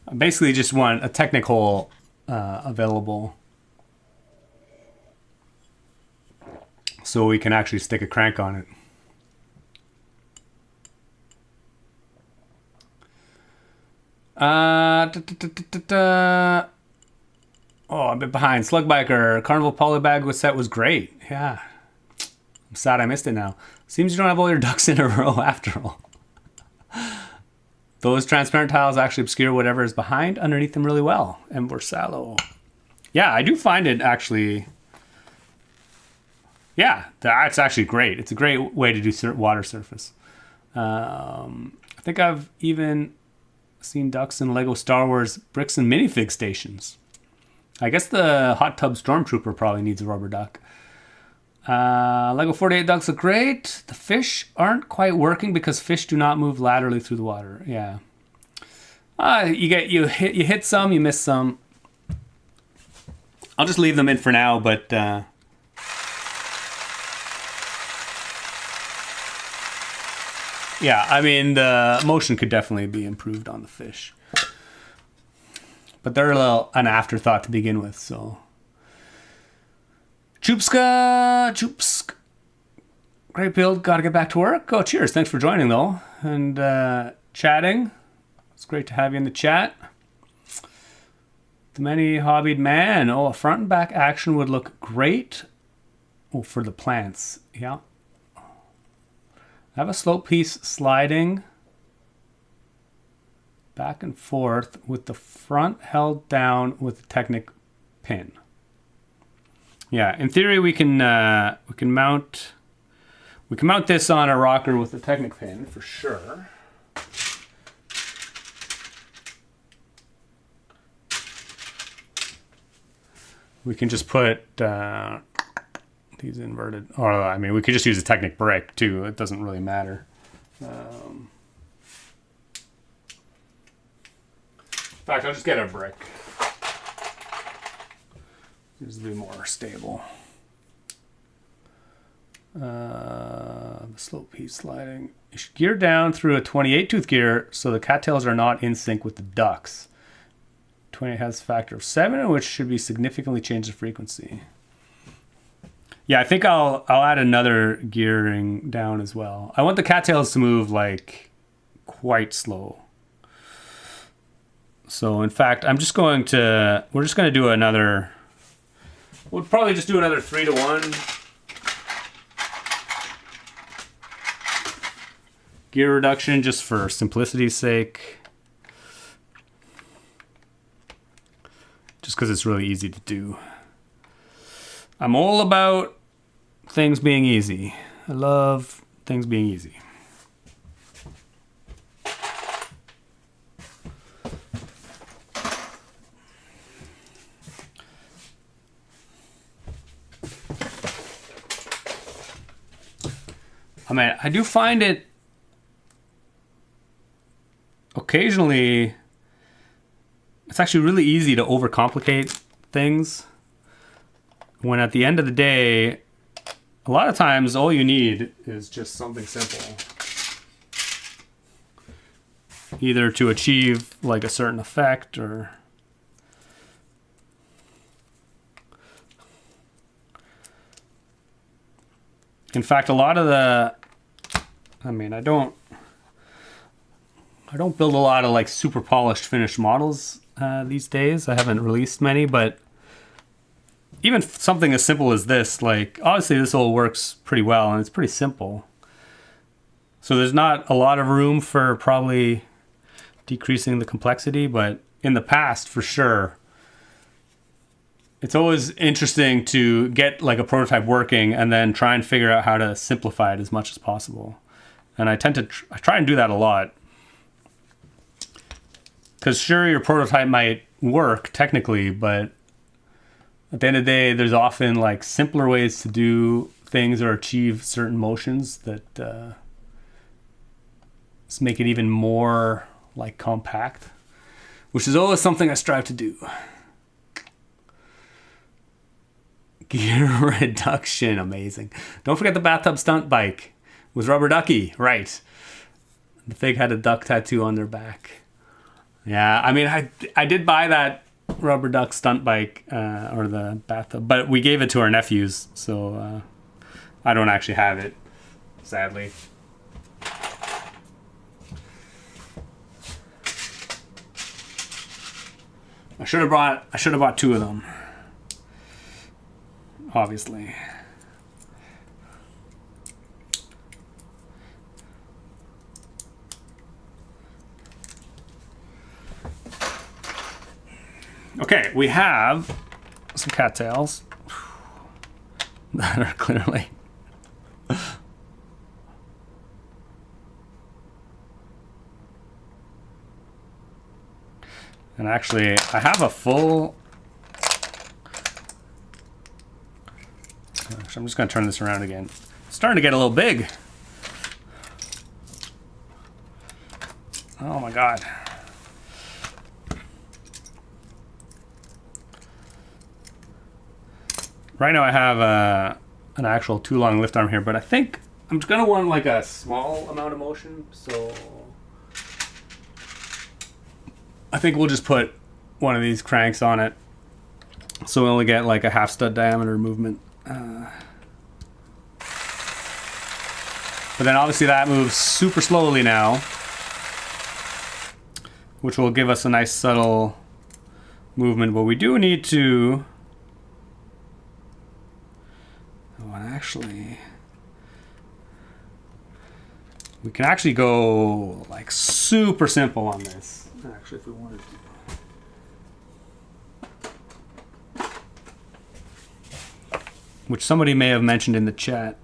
I basically just want a Technic hole available, so we can actually stick a crank on it. Oh, a bit behind. Slug Biker, Carnival Polybag set was great. Yeah. I'm sad I missed it now. Seems you don't have all your ducks in a row after all. Those transparent tiles actually obscure whatever is behind underneath them really well. And Borsallo. Yeah, I do find it actually... Yeah, that's actually great. It's a great way to do water surface. I think I've even seen ducks in Lego Star Wars bricks and minifig stations. I guess the hot tub stormtrooper probably needs a rubber duck. Lego 48 ducks look great. The fish aren't quite working because fish do not move laterally through the water. Yeah. You hit some, you miss some. I'll just leave them in for now, but yeah, I mean the motion could definitely be improved on the fish. But they're an afterthought to begin with, so. Choopsk. Great build, gotta get back to work. Oh, cheers, thanks for joining though. And chatting. It's great to have you in the chat. The many hobbied man. Oh, a front and back action would look great. Oh, for the plants, yeah. I have a slope piece sliding back and forth with the front held down with the Technic pin. Yeah, in theory we can mount this on a rocker with the Technic pin for sure. We can just put these inverted, or I mean, we could just use a Technic brick too. It doesn't really matter. In fact, I'll just get a brick. This will be more stable. The slope piece sliding. You should gear down through a 28 tooth gear so the cattails are not in sync with the ducks. 28 has a factor of 7, which should be significantly change the frequency. Yeah, I think I'll add another gearing down as well. I want the cattails to move like quite slow. So in fact, we're just going to do another, we'll probably just do another 3-to-1. Gear reduction just for simplicity's sake. Just because it's really easy to do. I'm all about things being easy. I love things being easy. I mean, I do find it occasionally, it's actually really easy to overcomplicate things. when at the end of the day, a lot of times all you need is just something simple. Either to achieve like a certain effect or... In fact, a lot of the... I mean, I don't build a lot of like super polished finished models these days. I haven't released many, but even something as simple as this, like obviously this all works pretty well and it's pretty simple. So there's not a lot of room for probably decreasing the complexity, but in the past, for sure, it's always interesting to get like a prototype working and then try and figure out how to simplify it as much as possible. And I tend to I try and do that a lot. Because sure, your prototype might work technically, but at the end of the day, there's often like simpler ways to do things or achieve certain motions that just make it even more like compact, which is always something I strive to do. Gear reduction, amazing. Don't forget the bathtub stunt bike with Rubber Ducky, right? The Fig had a duck tattoo on their back. Yeah, I mean, I did buy that Rubber Duck stunt bike, or the bathtub, but we gave it to our nephews, so I don't actually have it, sadly. I should have bought two of them. Obviously. Okay, we have some cattails that are clearly and actually I have a full... Gosh, I'm just going to turn this around again. It's starting to get a little big. Oh my god. Right now I have an actual too long lift arm here, but I think I'm just going to want like a small amount of motion, so I think we'll just put one of these cranks on it so we only get like a half stud diameter movement. But then obviously that moves super slowly now, which will give us a nice subtle movement, but we do need to... Oh, and actually, we can actually go like super simple on this, actually, if we wanted to. Which somebody may have mentioned in the chat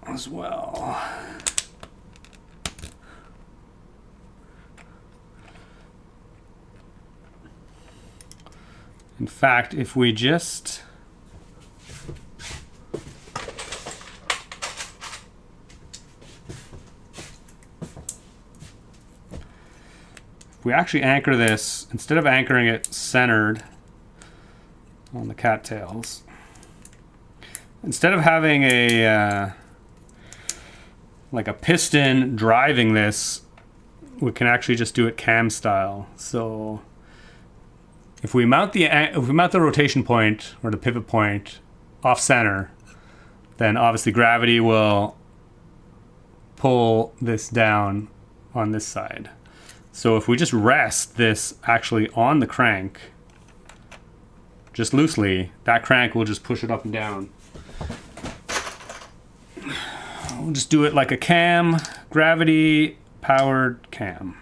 as well. In fact, if we just... If we actually anchor this, instead of anchoring it centered on the cattails, instead of having a like a piston driving this, we can actually just do it cam style. So if we mount the rotation point or the pivot point off center, then obviously gravity will pull this down on this side. So if we just rest this actually on the crank, just loosely, that crank will just push it up and down. We'll just do it like a cam, gravity powered cam.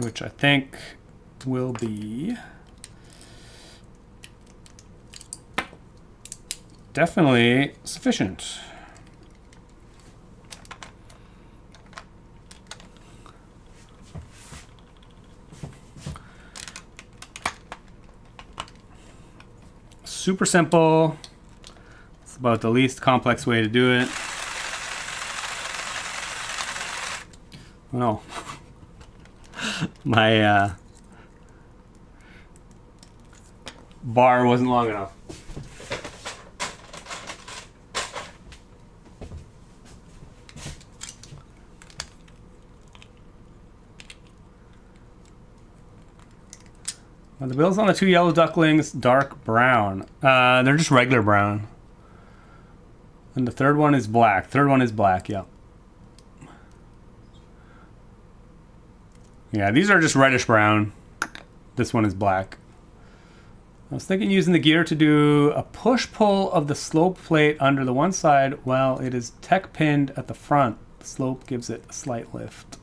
Which I think will be definitely sufficient. Super simple. It's about the least complex way to do it. Oh no. My bar wasn't long enough. Well, the bills on the two yellow ducklings, dark brown. They're just regular brown. And the third one is black. Third one is black, yeah. Yeah, these are just reddish brown. This one is black. I was thinking using the gear to do a push-pull of the slope plate under the one side while it is tech pinned at the front. The slope gives it a slight lift.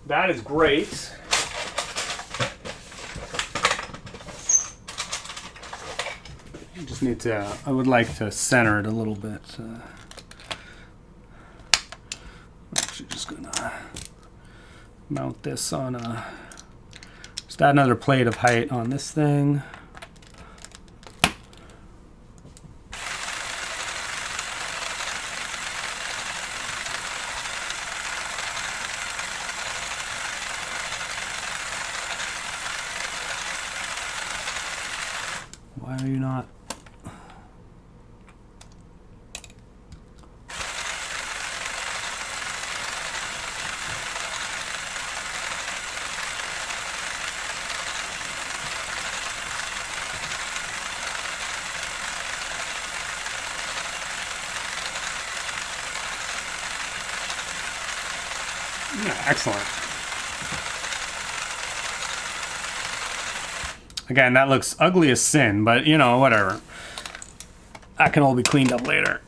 That is great. I just need to, I would like to center it a little bit. I'm actually just gonna mount this on a, just add another plate of height on this thing. Why are you not? Yeah, excellent. Again, that looks ugly as sin, but you know, whatever. That can all be cleaned up later.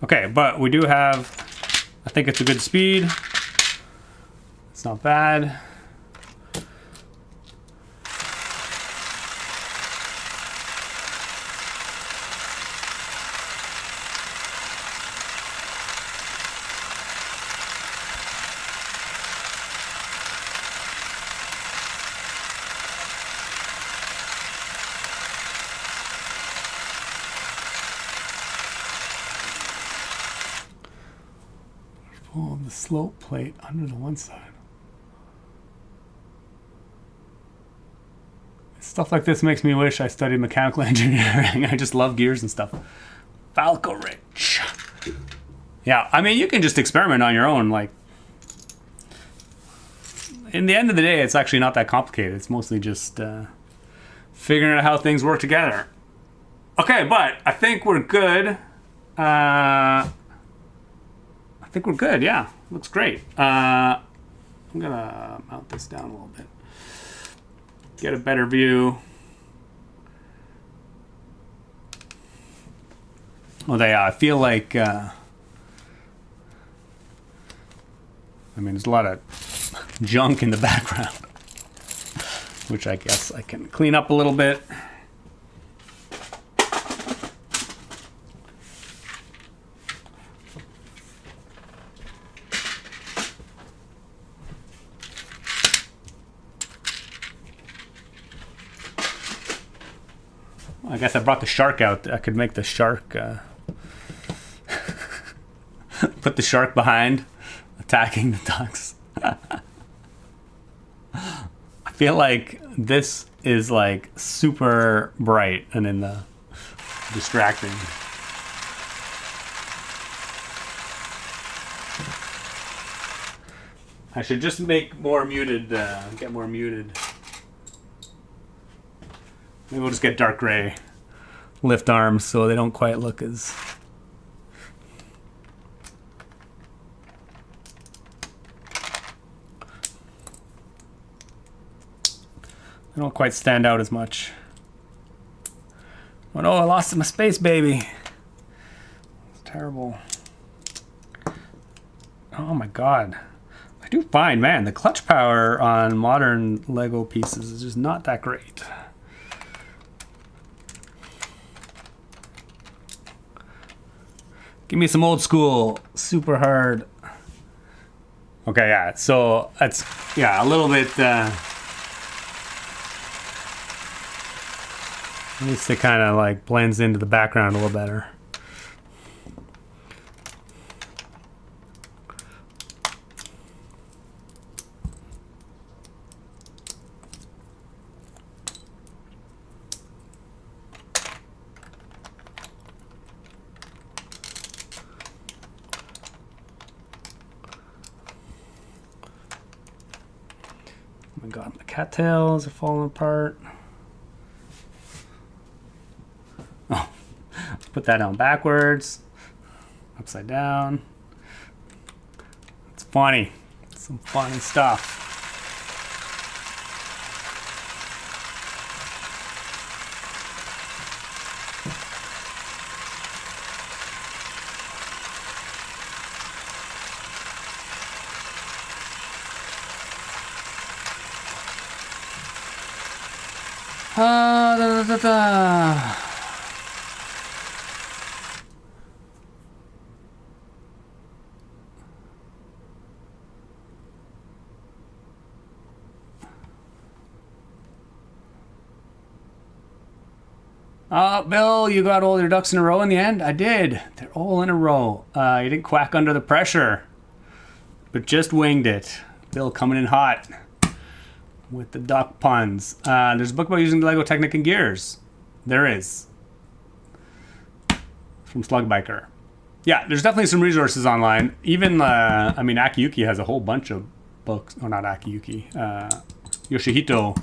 Okay, but we do have, I think it's a good speed. It's not bad. Pull the slope plate under the one side. Stuff like this makes me wish I studied mechanical engineering. I just love gears and stuff. Falco Rich. Yeah, I mean, you can just experiment on your own. Like, in the end of the day, it's actually not that complicated. It's mostly just figuring out how things work together. Okay, but I think we're good. I think we're good, yeah. Looks great. I'm gonna mount this down a little bit. Get a better view. Well, I feel like, I mean, there's a lot of junk in the background, which I guess I can clean up a little bit. I guess I brought the shark out. I could make the shark, put the shark behind, attacking the ducks. I feel like this is like super bright and in the distracting. I should just make more muted, get more muted. Maybe we'll just get dark gray lift arms so they don't quite look as... They don't quite stand out as much. Oh no, I lost my space baby. It's terrible. Oh my god. I do find, man, the clutch power on modern Lego pieces is just not that great. Give me some old school, super hard. Okay, yeah, so that's, yeah, a little bit, needs to kind of like blends into the background a little better. Oh my god, my cattails are falling apart. Oh, put that on backwards, upside down. It's funny. It's some funny stuff. Da, da, da, da. Bill, you got all your ducks in a row in the end? I did. They're all in a row. You didn't quack under the pressure, but just winged it. Bill coming in hot with the duck puns. There's a book about using the Lego Technic and gears. There is. From Slugbiker. Yeah, there's definitely some resources online. Even, I mean, Akiyuki has a whole bunch of books. Oh, not Akiyuki. Yoshihito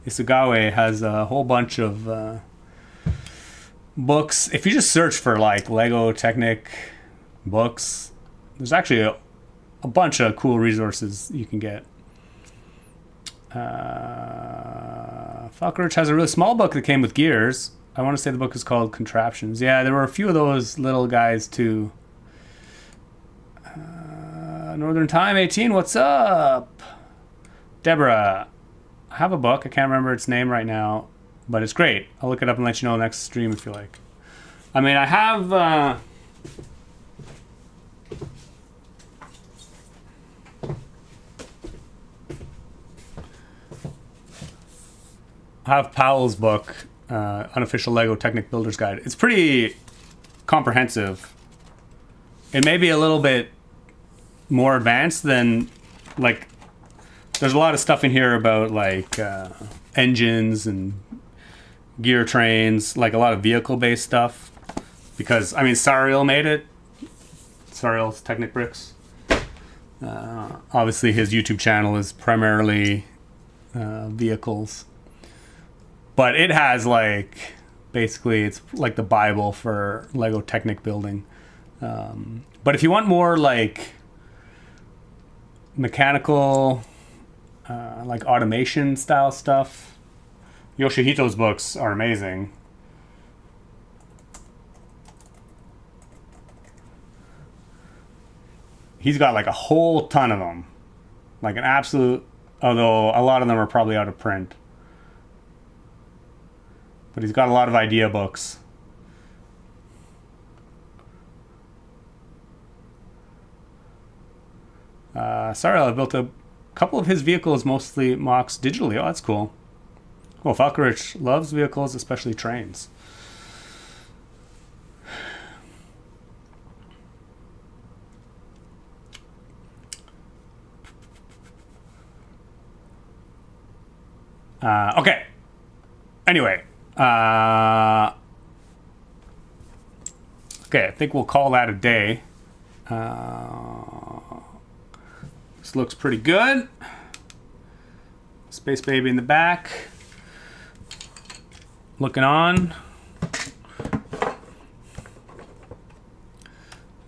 Isugawa has a whole bunch of books. If you just search for, like, Lego Technic books, there's actually a bunch of cool resources you can get. Falconrich has a really small book that came with gears. I want to say the book is called Contraptions. Yeah, there were a few of those little guys too. Northern Time 18, what's up? Deborah, I have a book. I can't remember its name right now, but it's great. I'll look it up and let you know next stream if you like. I mean, I have Powell's book, Unofficial Lego Technic Builder's Guide. It's pretty comprehensive. It may be a little bit more advanced than, like, there's a lot of stuff in here about, like, engines and gear trains, like a lot of vehicle-based stuff. Because, I mean, Sariel made it. Sariel's Technic Bricks. Obviously, his YouTube channel is primarily vehicles. But it has, like, basically, it's like the Bible for Lego Technic building. But if you want more, like, mechanical, like, automation style stuff, Yoshihito's books are amazing. He's got, like, a whole ton of them. Like, an absolute... Although, a lot of them are probably out of print. But he's got a lot of idea books. Sorry, I built a couple of his vehicles, mostly mocks digitally. Oh, that's cool. Well, Falconrich loves vehicles, especially trains. Okay. Anyway. Okay, I think we'll call that a day. This looks pretty good. Space Baby in the back. Looking on.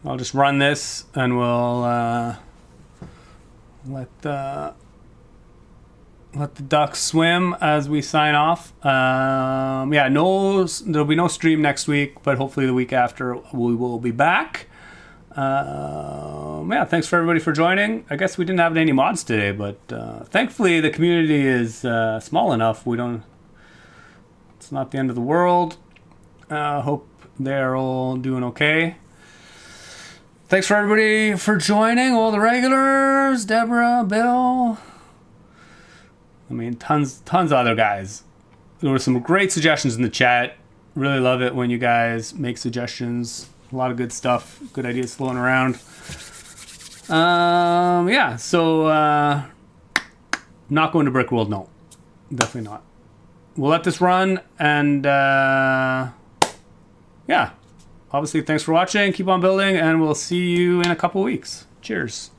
I'll just run this and we'll let the let the ducks swim as we sign off. Yeah, there'll be no stream next week, but hopefully the week after we will be back. Yeah, thanks for everybody for joining. I guess we didn't have any mods today, but thankfully the community is small enough. It's not the end of the world. Hope they're all doing okay. Thanks for everybody for joining, all the regulars, Deborah, Bill. I mean, tons of other guys. There were some great suggestions in the chat. Really love it when you guys make suggestions. A lot of good stuff, good ideas floating around. Yeah, so not going to Brick World, no. Definitely not. We'll let this run, and yeah. Obviously, thanks for watching. Keep on building, and we'll see you in a couple weeks. Cheers.